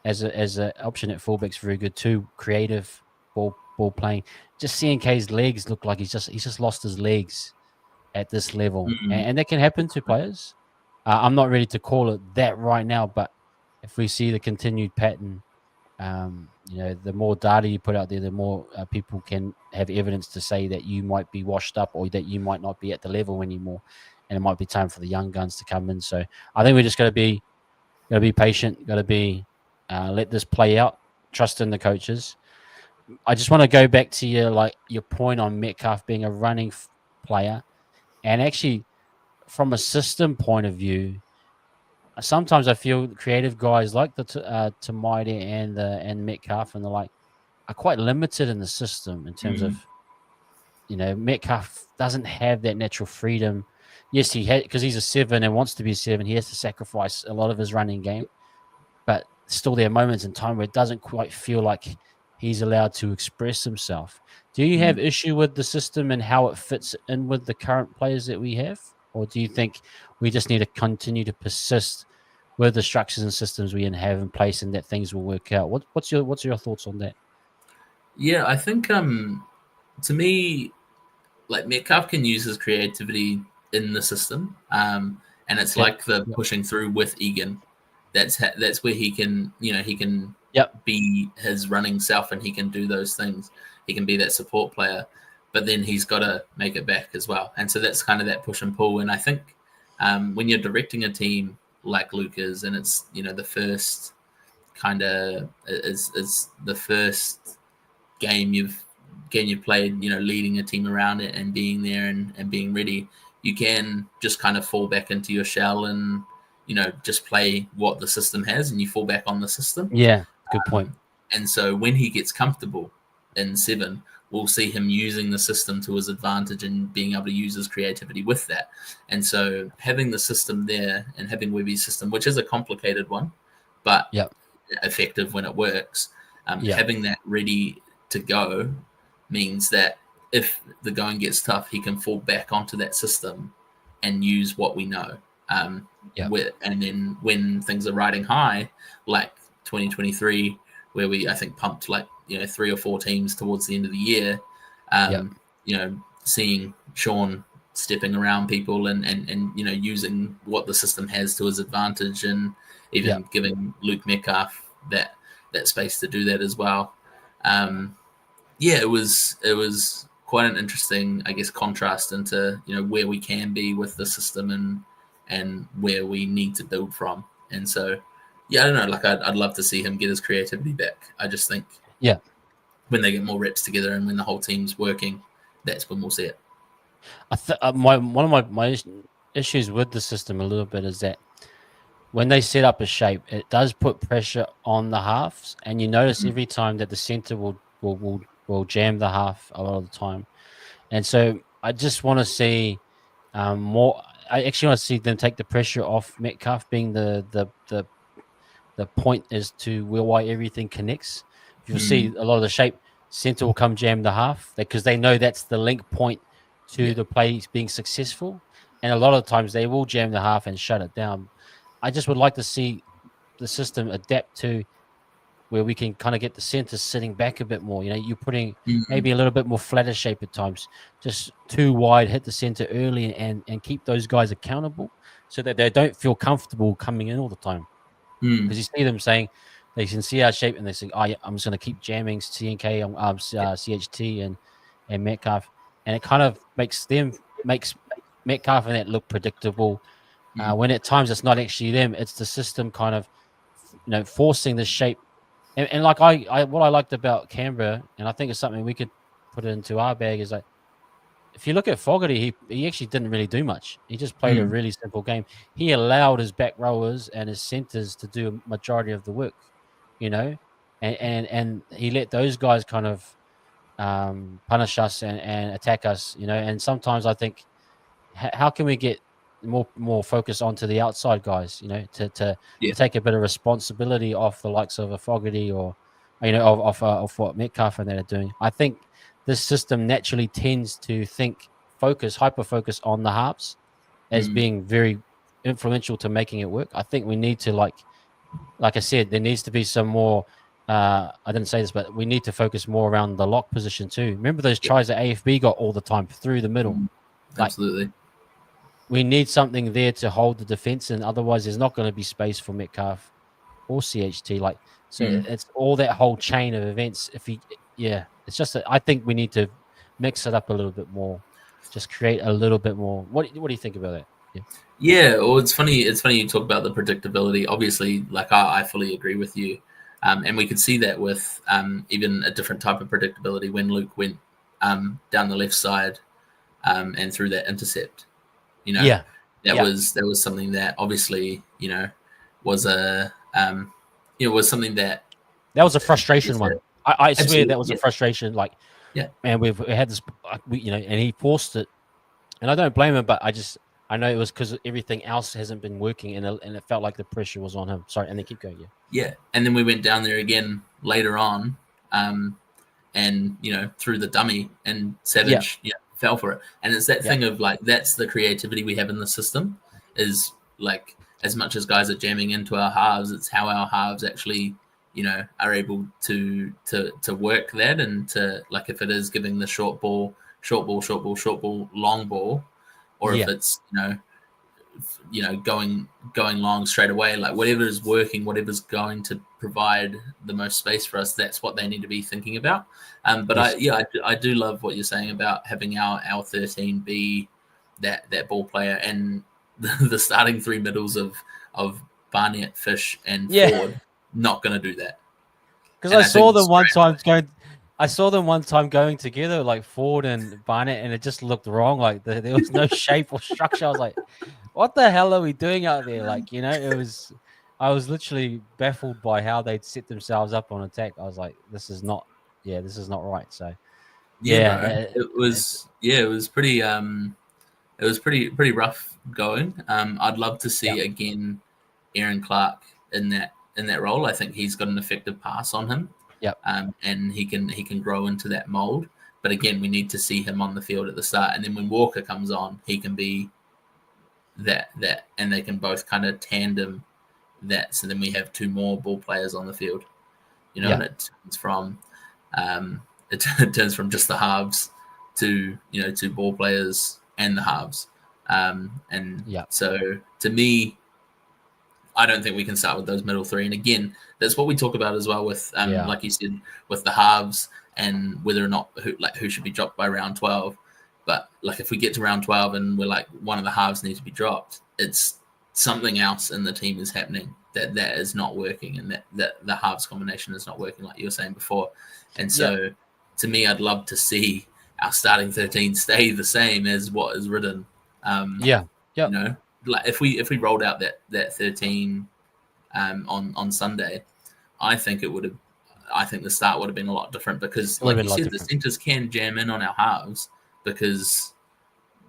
as a option at fullback's very good too. Creative ball playing. Just CNK's legs look like he's just lost his legs at this level, Mm-hmm. and that can happen to players. I'm not ready to call it that right now, but if we see the continued pattern, the more data you put out there, the more people can have evidence to say that you might be washed up or that you might not be at the level anymore, and it might be time for the young guns to come in. So I think we just got to be patient, got to be let this play out, trust in the coaches. I just want to go back to your point on Metcalf being a running player, and actually from a system point of view, sometimes I feel creative guys like the Tamide and Metcalf and the like are quite limited in the system in terms Mm-hmm. of Metcalf doesn't have that natural freedom. Yes, he had because he's a 7 and wants to be a 7. He has to sacrifice a lot of his running game, but still there are moments in time where it doesn't quite feel like he's allowed to express himself. Do you have issue with the system and how it fits in with the current players that we have, or do you think we just need to continue to persist with the structures and systems we have in place, and that things will work out? What's your thoughts on that? Yeah, I think to me, like Metcalf can use his creativity in the system, and it's Okay. like the Yep. pushing through with Egan. That's where he can he can Yep. be his running self, and he can do those things. He can be that support player, but then he's got to make it back as well. And so that's kind of that push and pull. And I think when you're directing a team like Luke is, and it's the first kind of is the first game you've played, leading a team around it and being there and being ready, you can just kind of fall back into your shell and just play what the system has, and you fall back on the system. Yeah. Good point. And so when he gets comfortable in 7, we'll see him using the system to his advantage and being able to use his creativity with that. And so having the system there and having Webby's system, which is a complicated one, but Yep. effective when it works, Yep. having that ready to go means that if the going gets tough, he can fall back onto that system and use what we know. Yep. And then when things are riding high, like 2023, where we I think pumped like 3 or 4 teams towards the end of the year, Yep. seeing Sean stepping around people and using what the system has to his advantage, and even Yep. giving Luke Metcalf that space to do that as well. Yeah, it was quite an interesting, I guess, contrast into where we can be with the system and where we need to build from. And so, yeah, I don't know. Like, I'd love to see him get his creativity back. I just think, Yeah. when they get more reps together and when the whole team's working, that's when we'll see it. One of my issues with the system a little bit is that when they set up a shape, it does put pressure on the halves, and you notice Mm, every time that the center will jam the half a lot of the time. And so I just want to see more. I actually want to see them take the pressure off Metcalf being the point as to why everything connects. You'll see mm, a lot of the shape center will come jam the half because they know that's the link point to yeah. the play being successful. And a lot of times they will jam the half and shut it down. I just would like to see the system adapt to where we can kind of get the center sitting back a bit more. You're putting Mm, maybe a little bit more flatter shape at times, just too wide, hit the center early and keep those guys accountable so that they don't feel comfortable coming in all the time. mm, Because you see them saying they can see our shape and they say, "Oh yeah, I'm just going to keep jamming CNK, yeah. CHT, and Metcalf," and it kind of makes Metcalf and that look predictable. Mm, When at times it's not actually them, it's the system kind of forcing the shape. And like what I liked about Canberra, and I think it's something we could put into our bag is like if you look at Fogarty, he actually didn't really do much. He just played a mm, really simple game. He allowed his back rowers and his centers to do a majority of the work, you know, and he let those guys kind of punish us and attack us, And sometimes I think, how can we get more focus onto the outside guys, yeah. to take a bit of responsibility off the likes of a Fogarty or of what Metcalf and that are doing. I think this system naturally tends to hyper focus on the harps as Mm, being very influential to making it work. I think we need to like I said, there needs to be some more. I didn't say this, but we need to focus more around the lock position too. Remember those yeah. tries that AFB got all the time through the middle. Mm, Like absolutely. we need something there to hold the defense, and otherwise, there's not going to be space for Metcalf or CHT. So Mm. it's all that whole chain of events. Yeah, it's just that I think we need to mix it up a little bit more, just create a little bit more. What do you think about that? Yeah, Yeah, well, it's funny. It's funny you talk about the predictability. Obviously, like I fully agree with you, and we could see that with even a different type of predictability when Luke went down the left side and through that intercept. You know, yeah, that yeah. was something that obviously was a was something that That was a I frustration guess that one. I swear that absolutely, was a frustration. Like, yeah, man, we had this, and he forced it. And I don't blame him, but I know it was because everything else hasn't been working, and it felt like the pressure was on him. Sorry, and then keep going. Yeah, yeah. And then we went down there again later on, um, and through the dummy, and yeah, Savage fell for it. And it's that yeah, thing of like that's the creativity we have in the system is like as much as guys are jamming into our halves, it's how our halves actually are able to work that and to like if it is giving the short ball, short ball, short ball, short ball, long ball, or if yeah, it's going long straight away, like whatever is working, whatever's going to provide the most space for us, that's what they need to be thinking about. But yes, I do love what you're saying about having our 13 be that ball player and the starting three middles of Barnett, Fish, and yeah. Ford not going to do that. Because And I think I saw them one time going together, like Ford and Barnett, and it just looked wrong. Like there was no shape or structure. I was like, what the hell are we doing out there? I was literally baffled by how they'd set themselves up on attack. I was like, this is not right. So yeah, bro, yeah, it's it was pretty it was pretty rough going. I'd love to yeah, see again Aaron Clark in that role. I think he's got an effective pass on him, yeah, and he can grow into that mold. But again, we need to see him on the field at the start, and then when Walker comes on, he can be that, and they can both kind of tandem that. So then we have two more ball players on the field, yeah, and it turns from just the halves to two ball players and the halves. And yeah, so to me, I don't think we can start with those middle three. And again, that's what we talk about as well with, yeah, like you said, with the halves. and whether or not who should be dropped by round 12. But like if we get to round 12 and we're like one of the halves needs to be dropped, it's something else in the team is happening that is not working, and that the halves combination is not working, like you were saying before. And so to me, I'd love to see our starting 13 stay the same as what is written. Yeah. You know, like if we rolled out that 13 on Sunday, I think the start would have been a lot different, because, It would like have you been a lot said, the different. centers can jam in on our halves because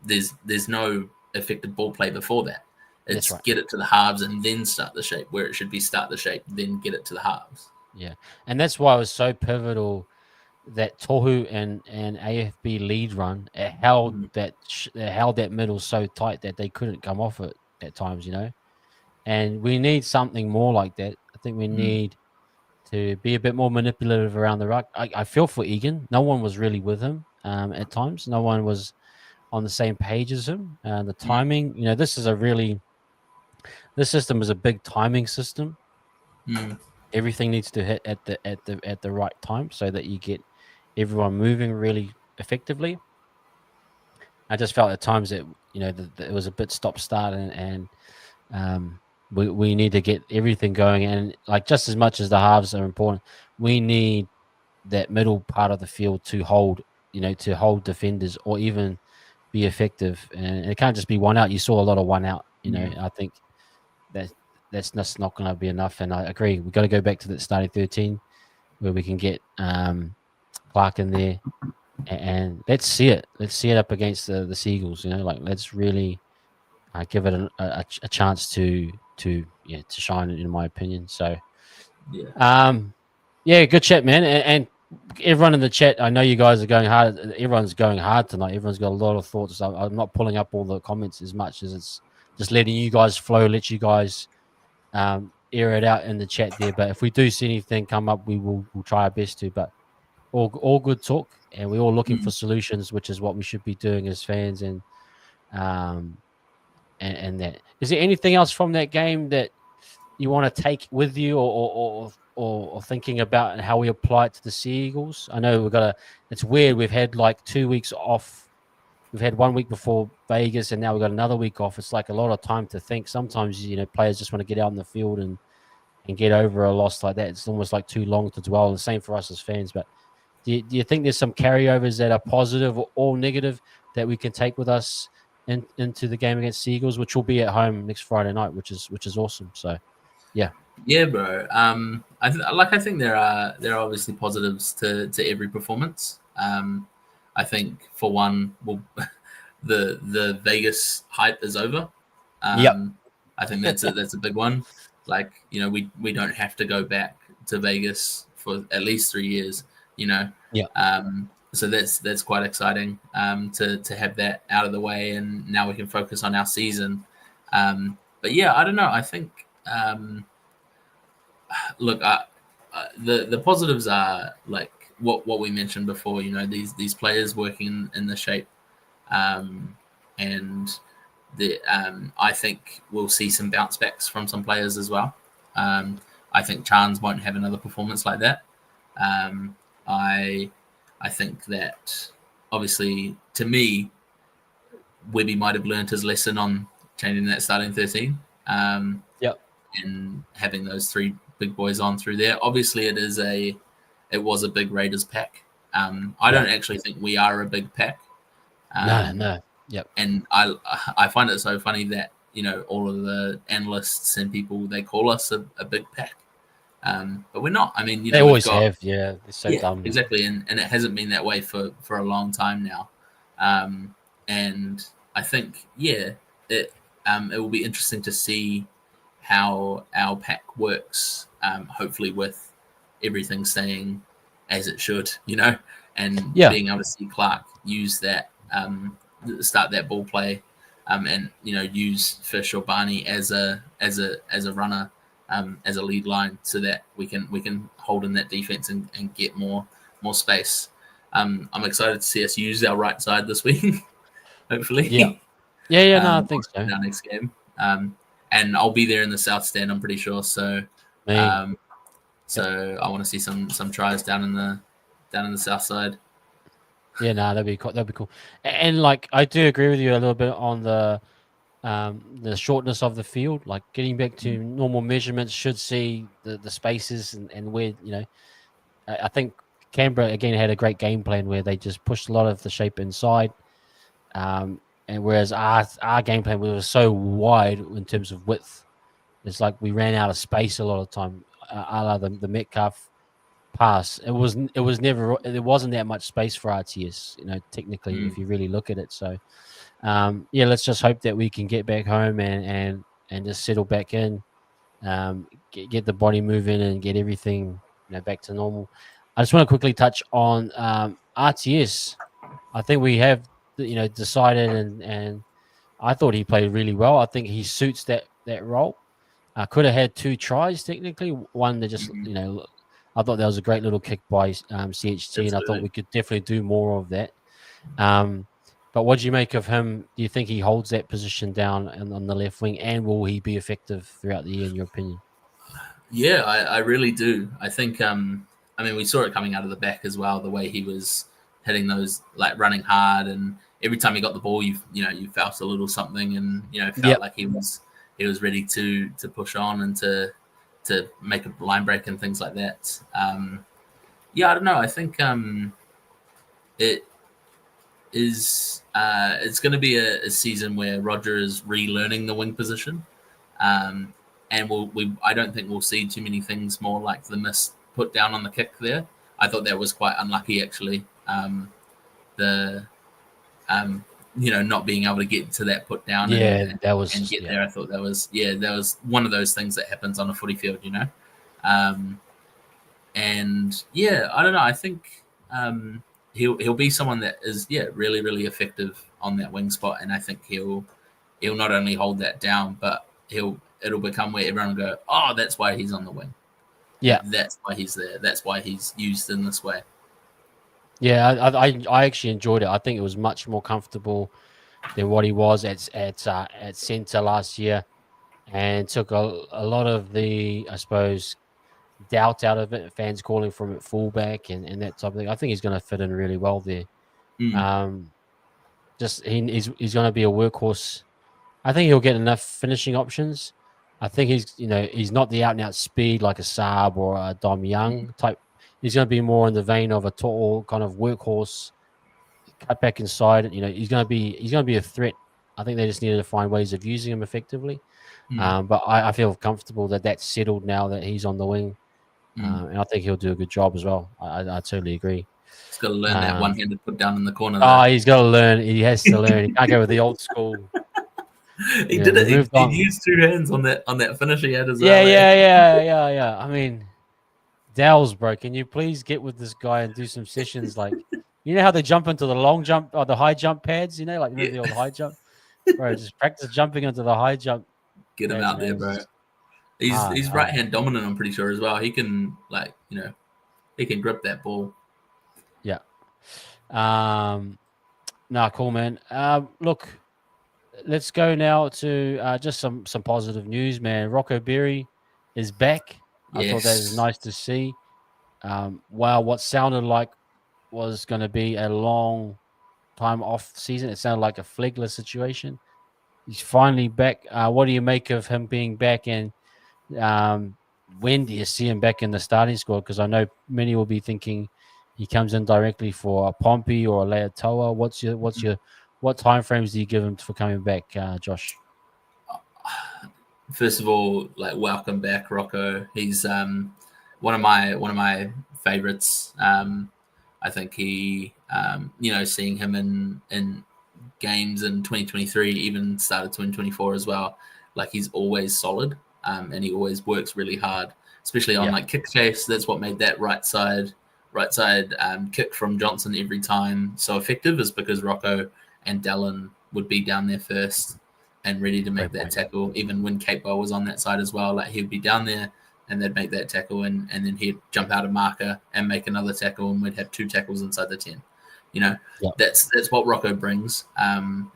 there's no effective ball play before that. That's It's right. get it to the halves and then start the shape, where it should be start the shape, then get it to the halves. Yeah. And that's why it was so pivotal that Tohu and AFB lead run, it held Mm, it held that middle so tight that they couldn't come off it at times, And we need something more like that. I think we mm, need to be a bit more manipulative around the ruck. I feel for Egan. No one was really with him at times. No one was on the same page as him. The mm, timing, this system is a big timing system. mm, Everything needs to hit at the right time so that you get everyone moving really effectively. I just felt at times that that it was a bit stop start, and we need to get everything going, and like just as much as the halves are important, we need that middle part of the field to hold defenders or even be effective, and it can't just be one out. You saw a lot of one out. mm, I think that that's just not going to be enough, and I agree. We've got to go back to the starting 13 where we can get Clark in there, and let's see it. Let's see it up against the Seagulls. Let's really give it a chance to shine, in my opinion. So, yeah. yeah, good chat, man, and everyone in the chat. I know you guys are going hard. Everyone's going hard tonight. Everyone's got a lot of thoughts. I'm not pulling up all the comments as much as it's just letting you guys flow. Let you guys air it out in the chat there. But if we do see anything come up, we'll try our best to. But all good talk, and we're all looking for Mm. solutions, which is what we should be doing as fans. Um and that, is there anything else from that game that you want to take with you, or thinking about, and how we apply it to the Seagulls? I know it's weird. We've had like 2 weeks off. We've had 1 week before Vegas, and now we've got another week off. It's like a lot of time to think. Sometimes, players just want to get out in the field and get over a loss like that. It's almost like too long to dwell. And the same for us as fans. But do you think there's some carryovers that are positive or negative that we can take with us into the game against Seagulls, which will be at home next Friday night, which is awesome. So, yeah. Yeah, bro. I think there are obviously positives to every performance. I think for one, well, the Vegas hype is over. Yep. I think that's a big one. Like, we don't have to go back to Vegas for at least 3 years. You know, Yeah. so that's quite exciting. To have that out of the way, and now we can focus on our season. But yeah, I don't know. I think. Look, the positives are like what we mentioned before. These players working in the shape, and I think we'll see some bounce backs from some players as well. I think Chans won't have another performance like that. Um, I I think that obviously, to me, Webby might have learned his lesson on changing that starting 13. Yep. And having those three big boys on through there. Obviously, it was a big Raiders pack. I Yeah. don't actually think we are a big pack, No. um, No. Yep. and I find it so funny that all of the analysts and people, they call us a big pack, but we're not. I mean, They we've always got, have. Yeah. They're so yeah, dumb. exactly, and it hasn't been that way for a long time now, um, and I think, yeah, it will be interesting to see how our pack works, hopefully with everything staying as it should, and Yeah. being able to see Clark use that, start that ball play, and use Fish or Barney as a runner, as a lead line, so that we can hold in that defense and get more space. I'm excited to see us use our right side this week, Yeah. hopefully, Yeah. Yeah. No, I think so. in our next game. And I'll be there in the South Stand, I'm pretty sure. So, Me. um, Yep. I want to see some tries down in down in the south side. Yeah, no, that'd be cool. That'd be cool. And like, I do agree with you a little bit on the shortness of the field. Like getting back to normal measurements should see the spaces and where I think Canberra again had a great game plan where they just pushed a lot of the shape inside. And whereas our game plan was so wide in terms of width, it's like we ran out of space a lot of time. A la the Metcalf pass. It was never there wasn't that much space for RTS. Technically, if you really look at it. So yeah, let's just hope that we can get back home and just settle back in, get the body moving and get everything back to normal. I just want to quickly touch on RTS. I think we have decided and I thought he played really well. I think he suits that role. I could have had 2 tries technically. One that just I thought that was a great little kick by CHT, and I thought Absolutely. we could definitely do more of that. But what do you make of him? Do you think he holds that position down on the left wing, and will he be effective throughout the year, in your opinion? Yeah, I really do. I think I mean we saw it coming out of the back as well, the way he was hitting those, like running hard, and every time he got the ball you felt a little something, and felt Yep. like he was ready to push on and to make a line break and things like that. Yeah, I don't know. I think it is it's going to be a season where Roger is relearning the wing position. And I don't think we'll see too many things more like the miss put down on the kick there. I thought that was quite unlucky actually. The not being able to get to that put down Yeah, and that and was get there. I thought that was one of those things that happens on a footy field. Um, and yeah, I don't know. I think he'll be someone that is really really effective on that wing spot, and I think he'll not only hold that down, but it'll become where everyone will go, oh, that's why he's on the wing. yeah, That's why he's there. That's why he's used in this way. yeah. I actually enjoyed it. I think it was much more comfortable than what he was at centre last year, and took a lot of the, I suppose, doubt out of it. Fans calling from it fullback and that type of thing. I think he's going to fit in really well there. Mm, Um, just he's going to be a workhorse. I think he'll get enough finishing options. I think he's not the out and out speed like a Saab or a Dom mm, Young type. He's going to be more in the vein of a tall kind of workhorse, cut back inside. He's going to be a threat. I think they just needed to find ways of using him effectively. mm, But I feel comfortable that that's settled now that he's on the wing, mm. and I think he'll do a good job as well. I totally agree. He's got to learn that Um, one-handed put down in the corner oh, though. he's got to learn. He has to learn. He can't go with the old school. He did We it. moved He on. used 2 hands on that finish he had as Yeah, well. Eh? yeah, yeah, yeah, yeah. I mean, Dow's, bro, can you please get with this guy and do some sessions? Like, how they jump into the long jump or the high jump pads? Like Yeah. the old high jump, bro. Just practice jumping into the high jump Get him pads, out man. there, It's bro. just He's right hard. hand dominant. I'm pretty sure as well. He can he can grip that ball. Yeah. Nah, cool, man. Look, let's go now to just some positive news, man. Rocco Berry is back. I thought that is Yes. nice to see. Wow, what sounded like was going to be a long time off season. It sounded like a Flegler situation. He's finally back. What do you make of him being back? And when do you see him back in the starting squad? Because I know many will be thinking he comes in directly for a Pompey or a Leatoa. What time frames do you give him for coming back, Josh? First of all, like welcome back, Rocco. He's one of my favorites. I think seeing him in games in 2023, even started 2024 as well. Like he's always solid, and he always works really hard, especially on Yeah, like kick chase. That's what made that right side kick from Johnson every time so effective, is because Rocco and Dallin would be down there first and ready to make great that point. tackle. Even when Capewell was on that side as well, like he'd be down there and they'd make that tackle, and then he'd jump out a marker and make another tackle, and we'd have 2 tackles inside the 10. You know, Yeah, that's what Rocco brings.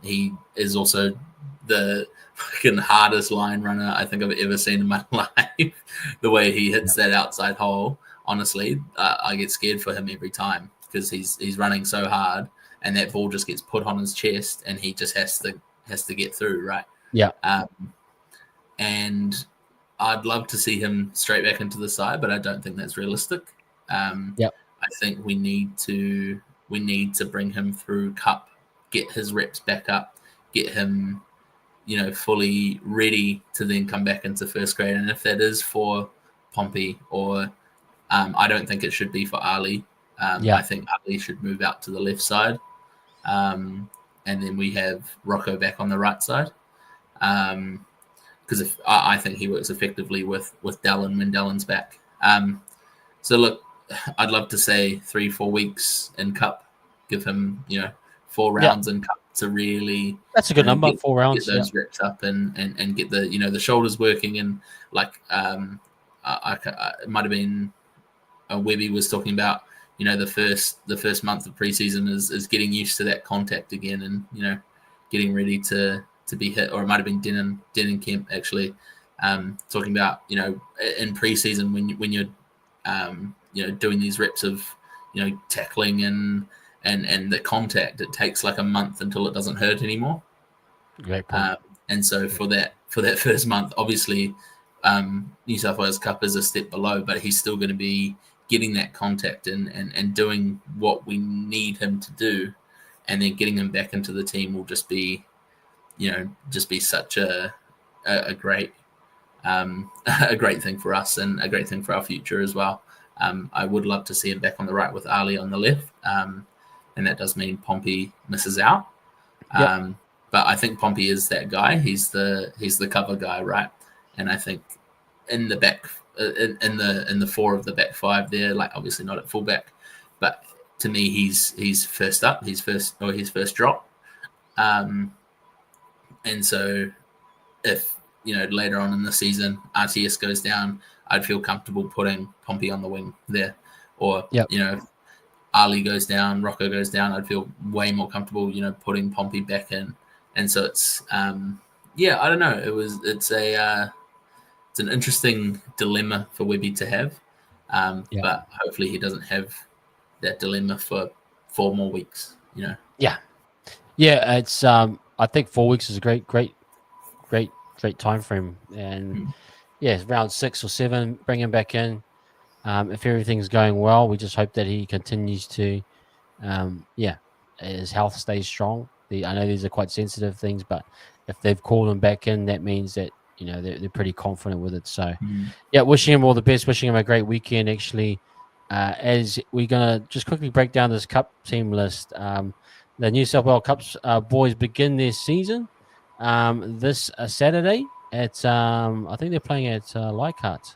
He is also the fucking hardest line runner I think I've ever seen in my life. The way he hits yeah, that outside hole, honestly, I get scared for him every time because he's running so hard, and that ball just gets put on his chest, and he just has to get through, right? Yeah. And I'd love to see him straight back into the side, but I don't think that's realistic. Yep. I think we need to bring him through Cup, get his reps back up, get him, fully ready to then come back into first grade. And if that is for Pompey, or I don't think it should be for Ali. Yeah. I think Ali should move out to the left side, and then we have Rocco back on the right side. Because if I think he works effectively with Dallin when Dallin's back. So look, I'd love to say 3-4 weeks in Cup, give him 4 rounds in Cup to really That's a good number. 4 rounds. get those reps up and get the the shoulders working, and like it might have been Webby was talking about the first month of preseason is getting used to that contact again, and getting ready to be hit. Or it might have been Denon Kemp actually talking about in preseason when you're doing these reps of tackling and the contact, it takes like a month until it doesn't hurt anymore. Great point. And so for that first month, obviously New South Wales Cup is a step below, but he's still going to be getting that contact and doing what we need him to do, and then getting him back into the team will just be such a great a great thing for us, and a great thing for our future as well. I would love to see him back on the right with Ali on the left, and that does mean Pompey misses out. But I think Pompey is that guy. He's the cover guy, right? And I think in the back, in the 4 of the back 5 there, like obviously not at fullback, but to me he's first up, he's first drop. And so if later on in the season RTS goes down, I'd feel comfortable putting Pompey on the wing there. Or if Ali goes down, Rocco goes down, I'd feel way more comfortable putting Pompey back in. And so it's I don't know, it's an interesting dilemma for Webby to have, but hopefully he doesn't have that dilemma for 4 more weeks. It's I think 4 weeks is a great time frame, and round 6 or 7, bring him back in. If everything's going well, we just hope that he continues to his health stays strong. I know these are quite sensitive things, but if they've called him back in, that means that they're pretty confident with it. So wishing him all the best, wishing him a great weekend. Actually, as we're gonna just quickly break down this Cup team list. The New South Wales Cups boys begin their season this Saturday at I think they're playing at Leichhardt,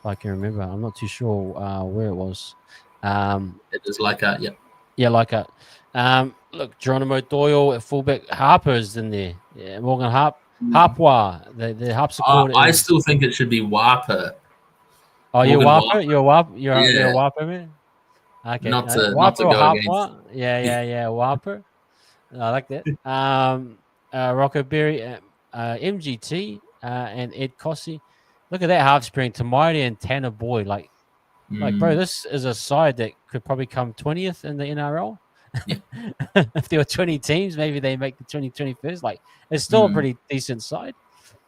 if I can remember. I'm not too sure where it was. It is Leichhardt, Leichhardt. Look, Geronimo Doyle at fullback. Harper's in there. Yeah, Morgan Harpwa. The harpsichord. I still think it should be Warper. Oh, you're Warper? You're Warper? You're a Warper, man? Okay. Not to Warper go Harpwa? against. Yeah, Warper. I like that. Rocco Berry, MGT, and Ed Cossey. Look at that half spring. Tamari and Tanner Boyd. Like, bro, this is a side that could probably come 20th in the NRL. Yeah. If there were 20 teams, maybe they make the 21st. Like, it's still a pretty decent side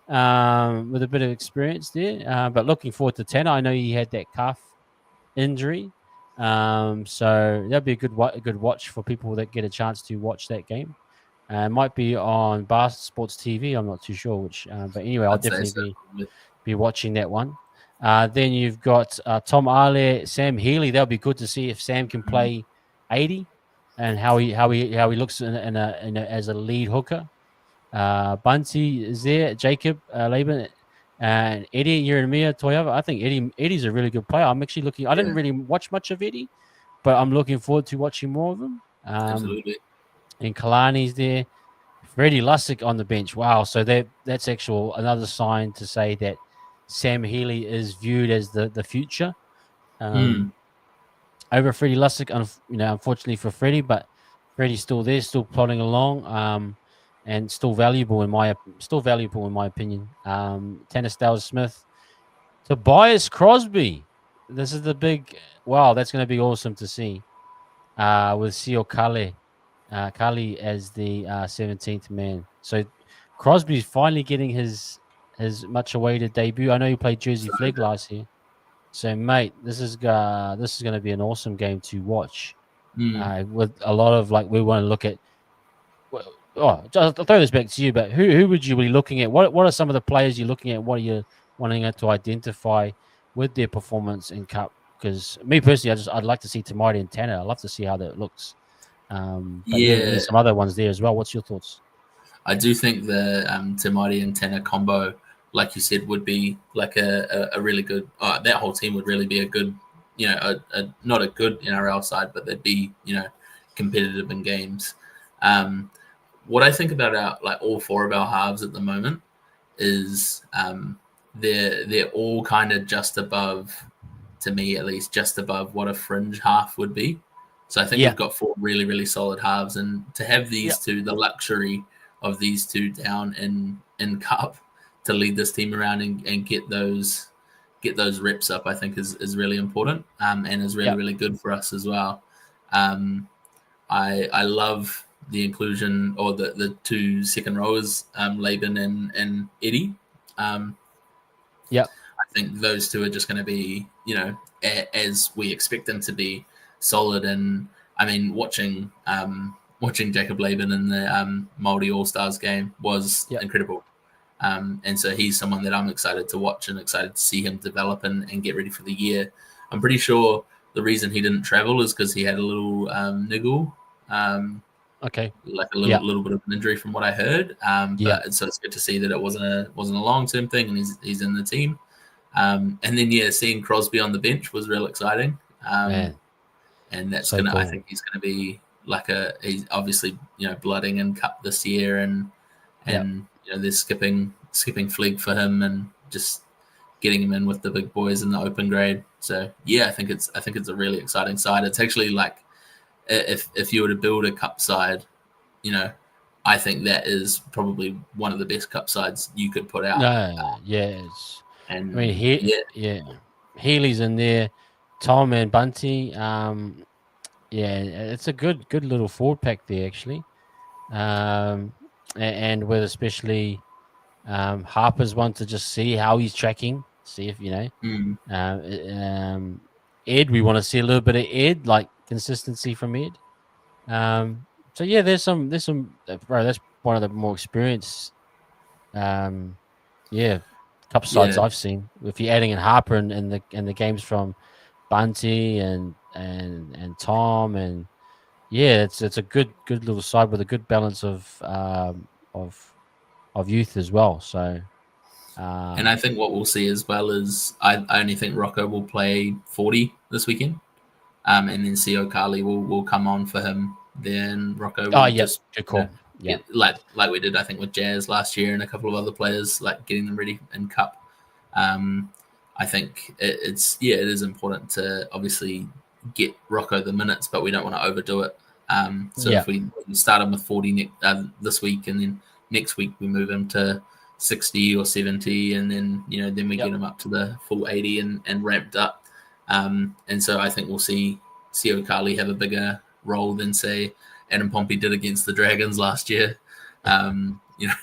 with a bit of experience there. But looking forward to Tanner. I know he had that calf injury. So that'd be a good watch for people that get a chance to watch that game. Might be on Bar Sports TV. I'm not too sure which. But anyway, I'll definitely be watching that one. Then you've got Tom Ale, Sam Healy. That'll be good to see if Sam can play 80 and how he looks as a lead hooker. Bunty is there, Jacob Laban, and Eddie Yeremia Toyava. I think Eddie's a really good player. I'm actually looking. I didn't really watch much of Eddie, but I'm looking forward to watching more of him. Absolutely. And Kalani's there. Freddie Lussick on the bench. Wow. So that's another sign to say that Sam Healy is viewed as the future over Freddie Lussick. Unfortunately for Freddie, but Freddie's still there, still plodding along, and still valuable in my opinion. Tanner Styles Smith, Tobias Crosby. this is the big. Wow, that's going to be awesome to see. With Sio Kali as the 17th man. So Crosby's finally getting his much awaited debut. I know he played Jersey So Flegg last year. So mate, this is going to be an awesome game to watch. mm, With a lot of like we want to look at. Oh, I'll throw this back to you. But who would you be looking at? What are some of the players you're looking at? What are you wanting to identify with their performance in Cup? Because me personally, I'd like to see Tamari and Tanner. I'd love to see how that looks. But yeah, yeah, there's some other ones there as well. What's your thoughts? I do think the Tamati and Tanner combo, like you said, would be like a really good. That whole team would really be a good, not a good NRL side, but they'd be competitive in games. Um, what I think about our like all four of our halves at the moment is they're all kind of just above, to me at least, just above what a fringe half would be. So I think Yeah, we've got four really really solid halves, and to have yeah, these two, the luxury of these two down in cup to lead this team around and get those reps up, I think is really important, and is really yeah. really good for us as well. Um, I love the inclusion or the two second rowers, Laban and Eddie. Um, Yep. I think those two are just going to be, as we expect them to be, solid. And I mean, watching Jacob Laban in the Māori All Stars game was Yep. incredible. And so he's someone that I'm excited to watch and excited to see him develop and get ready for the year. I'm pretty sure the reason he didn't travel is because he had a little niggle, um, Okay. like a Yeah. little bit of an injury from what I heard. Yeah. But so it's good to see that it wasn't a long term thing, and he's in the team. And then yeah, seeing Crosby on the bench was real exciting. Man, And that's so gonna, I cool. think he's gonna be like he's obviously blooding in cup this year, Yep. and they're skipping flag for him and just getting him in with the big boys in the open grade. So yeah, I think it's a really exciting side. It's actually like if you were to build a cup side, you know, I think that is probably one of the best cup sides you could put out. No, yes. I mean, And yeah, yeah, Healy's in there. Tom and Bunty. Yeah, it's a good little forward pack there actually. And with especially Harper's one to just see how he's tracking, see if mm, Um, Ed, we want to see a little bit of Ed, like consistency from Ed. So yeah, there's some bro. That's one of the more experienced, um, yeah, cup sides yeah. I've seen. If you're adding in Harper and the games from Bunty and Tom and yeah, it's a good little side with a good balance of youth as well. So And I um, think what we'll see as well is I only think Rocco will play 40 this weekend. And then Co Carly will come on for him. Then Rocco oh will yeah, just good call. Yeah, get like we did I think with Jazz last year and a couple of other players, like getting them ready in cup. Um, I think it is important to obviously get Rocco the minutes, but we don't want to overdo it. So yeah, if we start him with 40 this week, and then next week we move him to 60 or 70, and then then we yep. get him up to the full 80 and ramped up. And so I think we'll see Co Carly have a bigger role than say Adam Pompey did against the Dragons last year. Um, you know,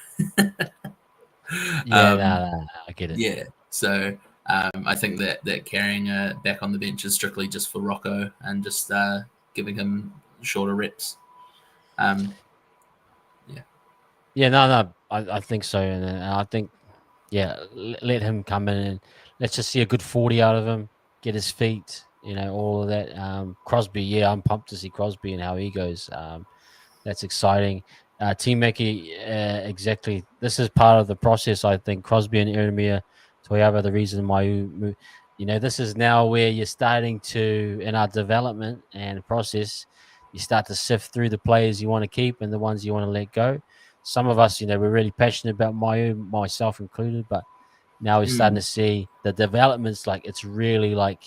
Yeah, um, no, I get it. yeah. So I think that carrying back on the bench is strictly just for Rocco and just giving him shorter reps. Um, yeah. Yeah, no, I think so, and I think yeah, let him come in and let's just see a good 40 out of him, get his feet, all of that. Crosby, yeah, I'm pumped to see Crosby and how he goes. That's exciting. Team Mickey, exactly. This is part of the process, I think. Crosby and Eremia Toyaba, the reason why this is now where you're starting to, in our development and process, you start to sift through the players you want to keep and the ones you want to let go. Some of us, we're really passionate about Mayu, myself included, but now we're starting Mm, to see the developments. Like it's really like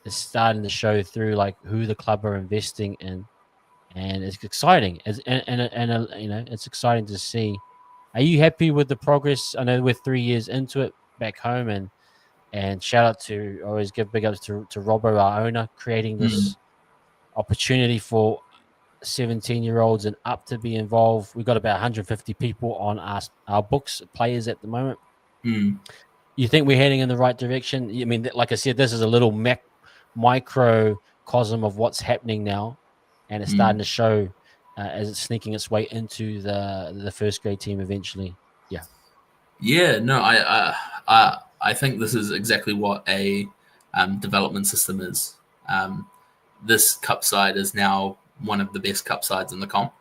it's starting to show through, like who the club are investing in, and it's exciting. It's exciting to see. Are you happy with the progress? I know we're 3 years into it back home, and And shout out to, always give big ups to Robbo, our owner, creating Mm, this opportunity for 17-year-olds and up to be involved. We've got about 150 people on our books, players at the moment. mm, You think we're heading in the right direction? I mean, like I said, this is a little microcosm of what's happening now, and it's starting mm. to show as it's sneaking its way into the first grade team eventually. Yeah, Yeah, no, I think this is exactly what a development system is. Um, this cup side is now one of the best cup sides in the comp.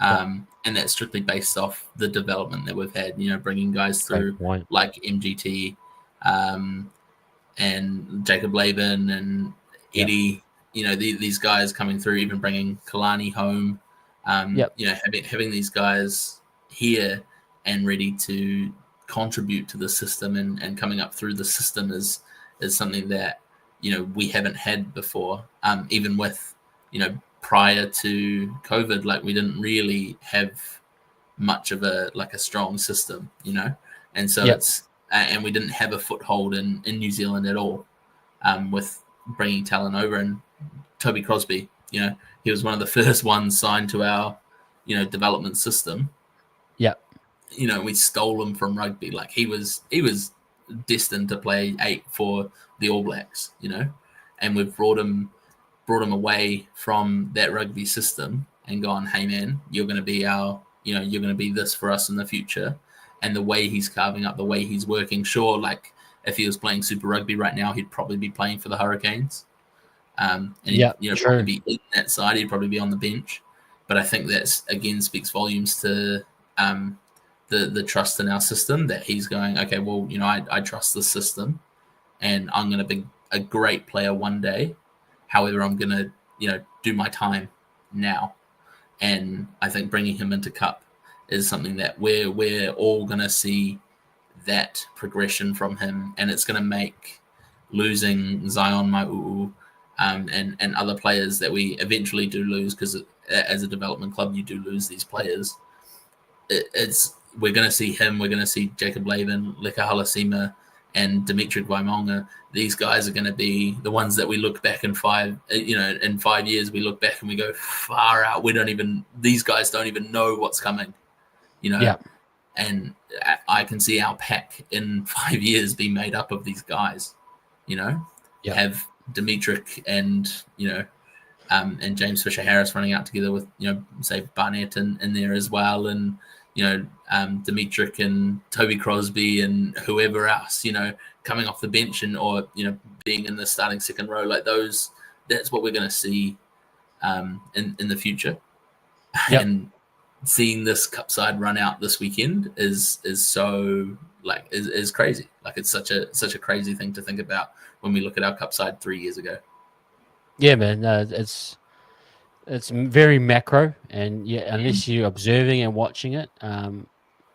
yeah, And that's strictly based off the development that we've had. You know, bringing guys great through point. like MGT, um, and Jacob Laban and Yep, Eddie. You know, these guys coming through, even bringing Kalani home. yep, You know, having these guys here and ready to contribute to the system and coming up through the system is something that we haven't had before. Even with prior to COVID, like we didn't really have much of a strong system, and so yep, it's and we didn't have a foothold in New Zealand at all, with bringing talent over. And Toby Crosby, he was one of the first ones signed to our development system. yep, We stole him from rugby. Like he was destined to play 8 for the All Blacks, and we've brought him away from that rugby system and gone, hey man, you're going to be you're going to be this for us in the future. And the way he's carving up, the way he's working, sure, like if he was playing Super Rugby right now, he'd probably be playing for the Hurricanes, and he'd yep. probably True. be in that side. He'd probably be on the bench, but I think that's again speaks volumes to the trust in our system that he's going. Okay, well, I trust the system, and I'm going to be a great player one day. However, I'm going to, do my time now. And I think bringing him into Cup is something that we're all going to see that progression from him, and it's going to make losing Zion Mau'u, and other players that we eventually do lose, because as a development club you do lose these players. It's we're going to see him. We're going to see Jacob Laban, Leka Halasima, and Dimitri Guaimonga. These guys are going to be the ones that we look back in 5 years. We look back and we go far out. These guys don't even know what's coming, you know. Yeah, And I can see our pack in 5 years be made up of these guys, yeah, have Dimitri and James Fisher Harris running out together with say Barnett in there as well, and Dimitri and Toby Crosby and whoever else coming off the bench or being in the starting second row, like those. That's what we're going to see in the future. yep. And seeing this cup side run out this weekend is so is crazy. Like it's such a crazy thing to think about when we look at our cup side 3 years ago. Yeah, man. It's very macro, and yeah, Mm. unless you're observing and watching it,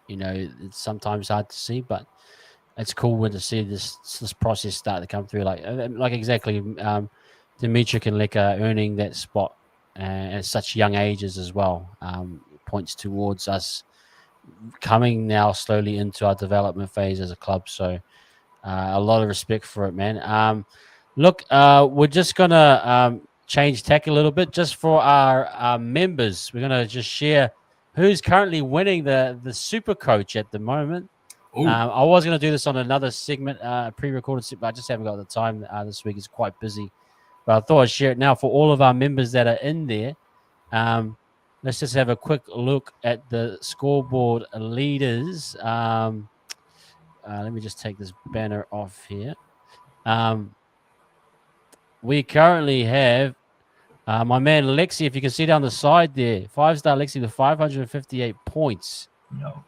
it's sometimes hard to see. But it's cool when to see this process start to come through. Like exactly, Dimitri and Leka earning that spot at such young ages as well, points towards us coming now slowly into our development phase as a club. So a lot of respect for it, man. Look, we're just gonna change tack a little bit, just for our members. We're gonna just share who's currently winning the Super Coach at the moment. Oh, I was gonna do this on another segment, pre-recorded, but I just haven't got the time. This week is quite busy, but I thought I'd share it now for all of our members that are in there. Let's just have a quick look at the scoreboard leaders. Let me just take this banner off here. We currently have my man Lexi, if you can see down the side there, 5-star Lexi with 558 points. no.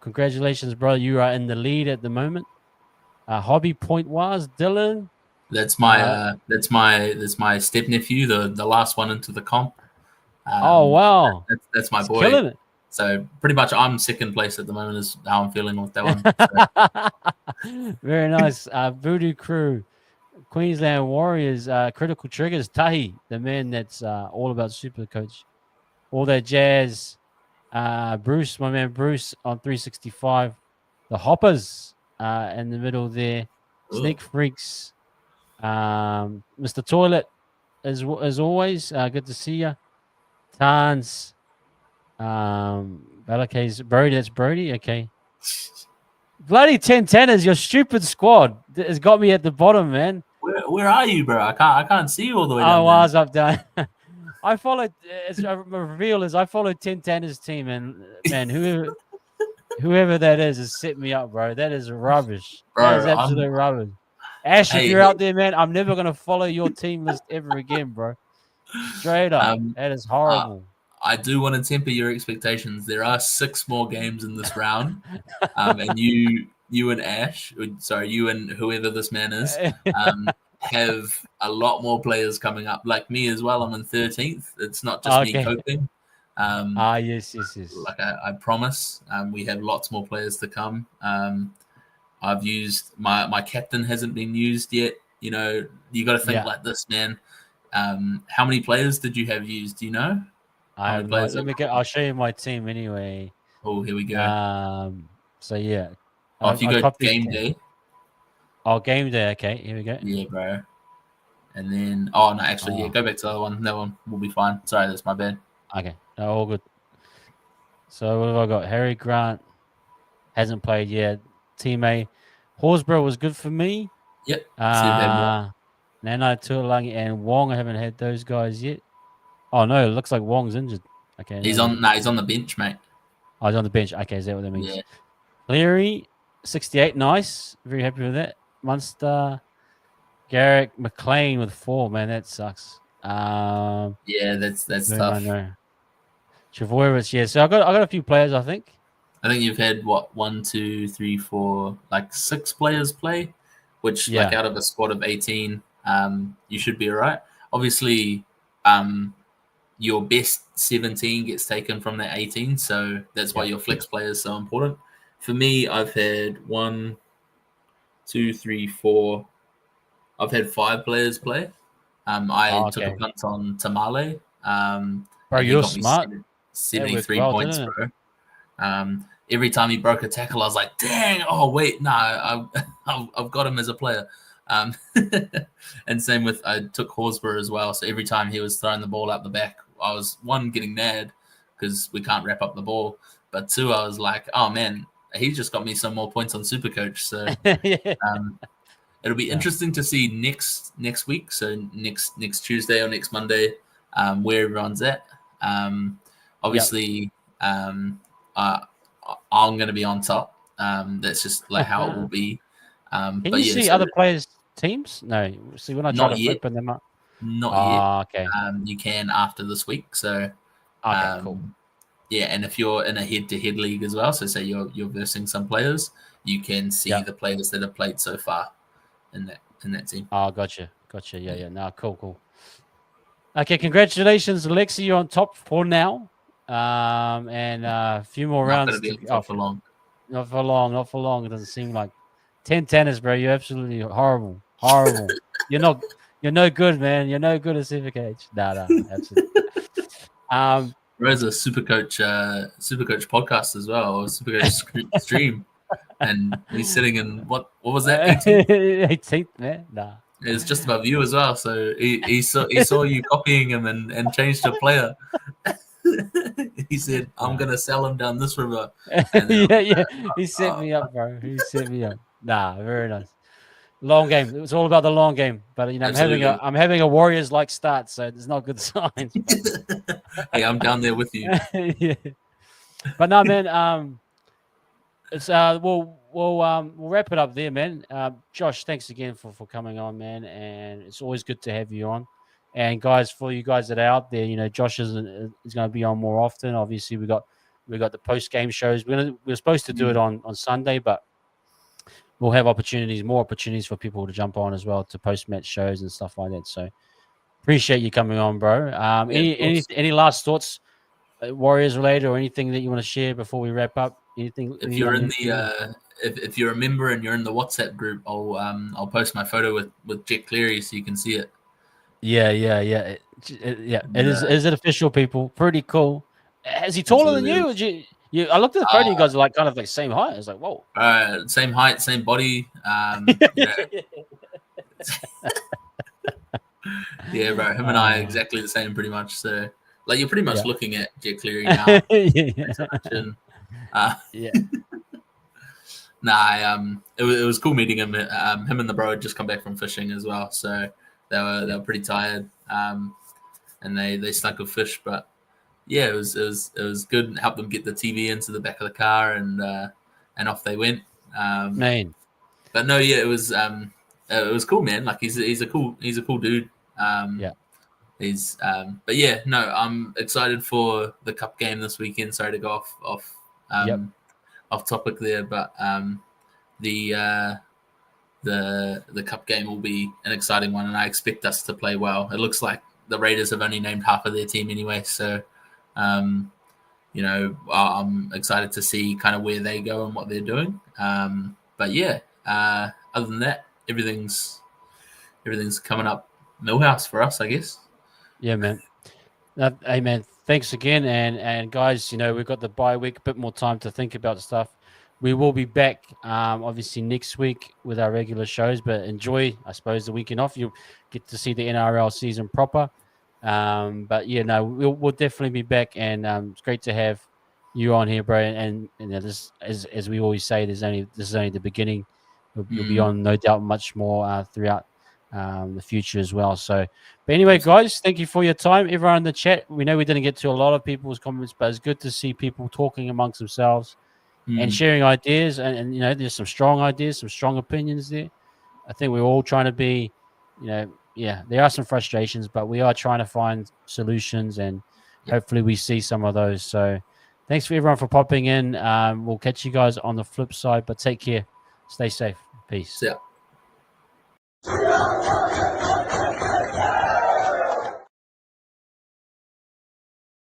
Congratulations, brother. You are in the lead at the moment. Hobby point wise, Dylan. That's my step nephew, the last one into the comp. Oh, wow. That's my He's boy. killing it. So pretty much I'm second place at the moment is how I'm feeling with that one. So, Very nice. Voodoo Crew, Queensland Warriors, Critical Triggers, Tahi, the man that's all about Super Coach. All that jazz. Bruce, my man Bruce on 365. The Hoppers in the middle there. Sneak Freaks, Mr. Toilet, as always. Good to see you. Tans, Balakay's Brody. That's Brody. Okay. Bloody 10-10 is your stupid squad. Has got me at the bottom, man. Where are you, bro? I can't see you all the way down Oh, there. I was up down. I followed. As a reveal is, I followed 10-10's team, and man, whoever that is has set me up, bro. That is rubbish. That is Bro, absolute rubbish. Ash, if hey, you're out there, man, I'm never gonna follow your team list ever again, bro. Straight up, um, that is uh, horrible. I do want to temper your expectations. There are 6 more games in this round, and you and Ash, sorry, you and whoever this man is, have a lot more players coming up. Like me as well. I'm in 13th. It's not just me Okay. coping. Yes. Like I promise, we have lots more players to come. I've used my captain hasn't been used yet. You know, you got to think Yeah, like this, man. How many players did you have used? Do you know I how have many no. players? Let me get. I'll show you my team anyway. Oh, here we go. So yeah, Oh, if you I go copied. game day, Oh, game day. Okay, here we go. yeah, bro. And then, oh no, actually, yeah, Oh, go back to the other one. That one will be fine. Sorry, that's my bad. okay. No, all good. So what have I got? Harry Grant hasn't played yet. Team A, Horsburgh was good for me. Yep. So you've had one. Nana Tuolangi and Wong. I haven't had those guys yet. Oh no, it looks like Wong's injured. Okay, He's never on. mind. No, he's on the bench, mate. Oh, he's on the bench. Okay, is that what that means? Yeah. Leary, 68, nice. Very happy with that. Munster, Garrick, McLean with 4. Man, that sucks. Yeah, that's No, tough. no. Travojevic, yeah. So I got a few players, I think. I think you've had what 1, 2, 3, 4, like 6 players play, which like Yeah, out of a squad of 18, you should be all right. Obviously, your best 17 gets taken from that 18, so that's why yeah. your flex player is so important. For me, I've had 1, 2, 3, 4. I've had 5 players play. I Oh, took a okay. punt on Tamale, Bro, and he you're got me smart. That worked 73 well, points, didn't it? bro. Every time he broke a tackle, I was like, "Dang! Oh wait, no, I've got him as a player." Um, and same with I took Horsburgh as well. So every time he was throwing the ball out the back, I was one getting mad because we can't wrap up the ball, but two, I was like, "Oh man, he just got me some more points on Supercoach." So Yeah. it'll be Yeah. interesting to see next week. So next Tuesday or next Monday, where everyone's at. Obviously, uh, I'm going to be on top. That's just like how it will be. Can But you yeah, see so other players' teams? No. See, when I try not to yet, open them up. not yet. Oh, okay. You can after this week. So Okay, cool. yeah, and if you're in a head-to-head league as well, so say you're versing some players, you can see Yeah. the players that have played so far in that team. Oh, gotcha. Yeah. No, cool. Okay, congratulations, Alexi. You're on top for now. And a few more Not going rounds to be to on top for long. not for long. Not for long. It doesn't seem like 10 tennis, bro. You're absolutely horrible. You're no good, man. You're no good at Supercage. Nah, absolutely. There's a Supercoach podcast as well, or Supercoach stream, and he's sitting in what was that 18th? 18th, man. Nah. It's just above you as well. So he saw you copying him and changed a player. He said, "I'm Nah. gonna sell him down this river," and then Yeah. He set me up, bro. He set me up. Nah, very nice. Long game. It was all about the long game. But absolutely. I'm having a Warriors like start, so it's not good signs. Hey, I'm down there with you. Yeah. But no, man. It's we'll wrap it up there, man. Josh, thanks again for coming on, man. And it's always good to have you on. And guys, for you guys that are out there, Josh is going to be on more often. Obviously, we got the post game shows. We're supposed to do it on Sunday, but we'll have more opportunities for people to jump on as well to post match shows and stuff like that. So appreciate you coming on, bro. Any last thoughts, Warriors related, or anything that you want to share before we wrap up? Anything? If you're in the if you're a member and you're in the WhatsApp group, I'll post my photo with Jet Cleary so you can see it. Yeah. It is it official, people? Pretty cool. Is he taller than you? I looked at the photo. You guys are like kind of like same height. I was like, whoa. Same height, same body. You know, yeah, bro. Him and I are exactly the same, pretty much. So, like, you're pretty much looking at Jet Cleary now. Yeah. Nah, it was cool meeting him. Him and the bro had just come back from fishing as well, so they were pretty tired. And they stunk of fish, but yeah, it was good. Helped them get the TV into the back of the car, and off they went. Man. But no, yeah, it was cool, man. Like he's a cool dude. Yeah. But yeah, no, I'm excited for the cup game this weekend. Sorry to go off topic there, but the cup game will be an exciting one, and I expect us to play well. It looks like the Raiders have only named half of their team anyway, so you know, I'm excited to see kind of where they go and what they're doing. But yeah, other than that, everything's coming up Millhouse for us, I guess. Yeah, man. Hey, man, thanks again. And guys, you know, we've got the bye week, a bit more time to think about stuff. We will be back, obviously, next week with our regular shows, but enjoy, I suppose, the weekend off. You'll get to see the NRL season proper. But, yeah, no, we'll definitely be back. And it's great to have you on here, bro. And you know, this, as we always say, this is only the beginning. You'll be on, no doubt, much more throughout the future as well. So, but anyway, guys, thank you for your time. Everyone in the chat, we know we didn't get to a lot of people's comments, but it's good to see people talking amongst themselves and sharing ideas. And you know, there's some strong ideas, some strong opinions there. I think we're all trying to be, you know, yeah, there are some frustrations, but we are trying to find solutions, and hopefully we see some of those. So thanks for everyone for popping in. We'll catch you guys on the flip side, but take care. Stay safe. Peace. Yeah.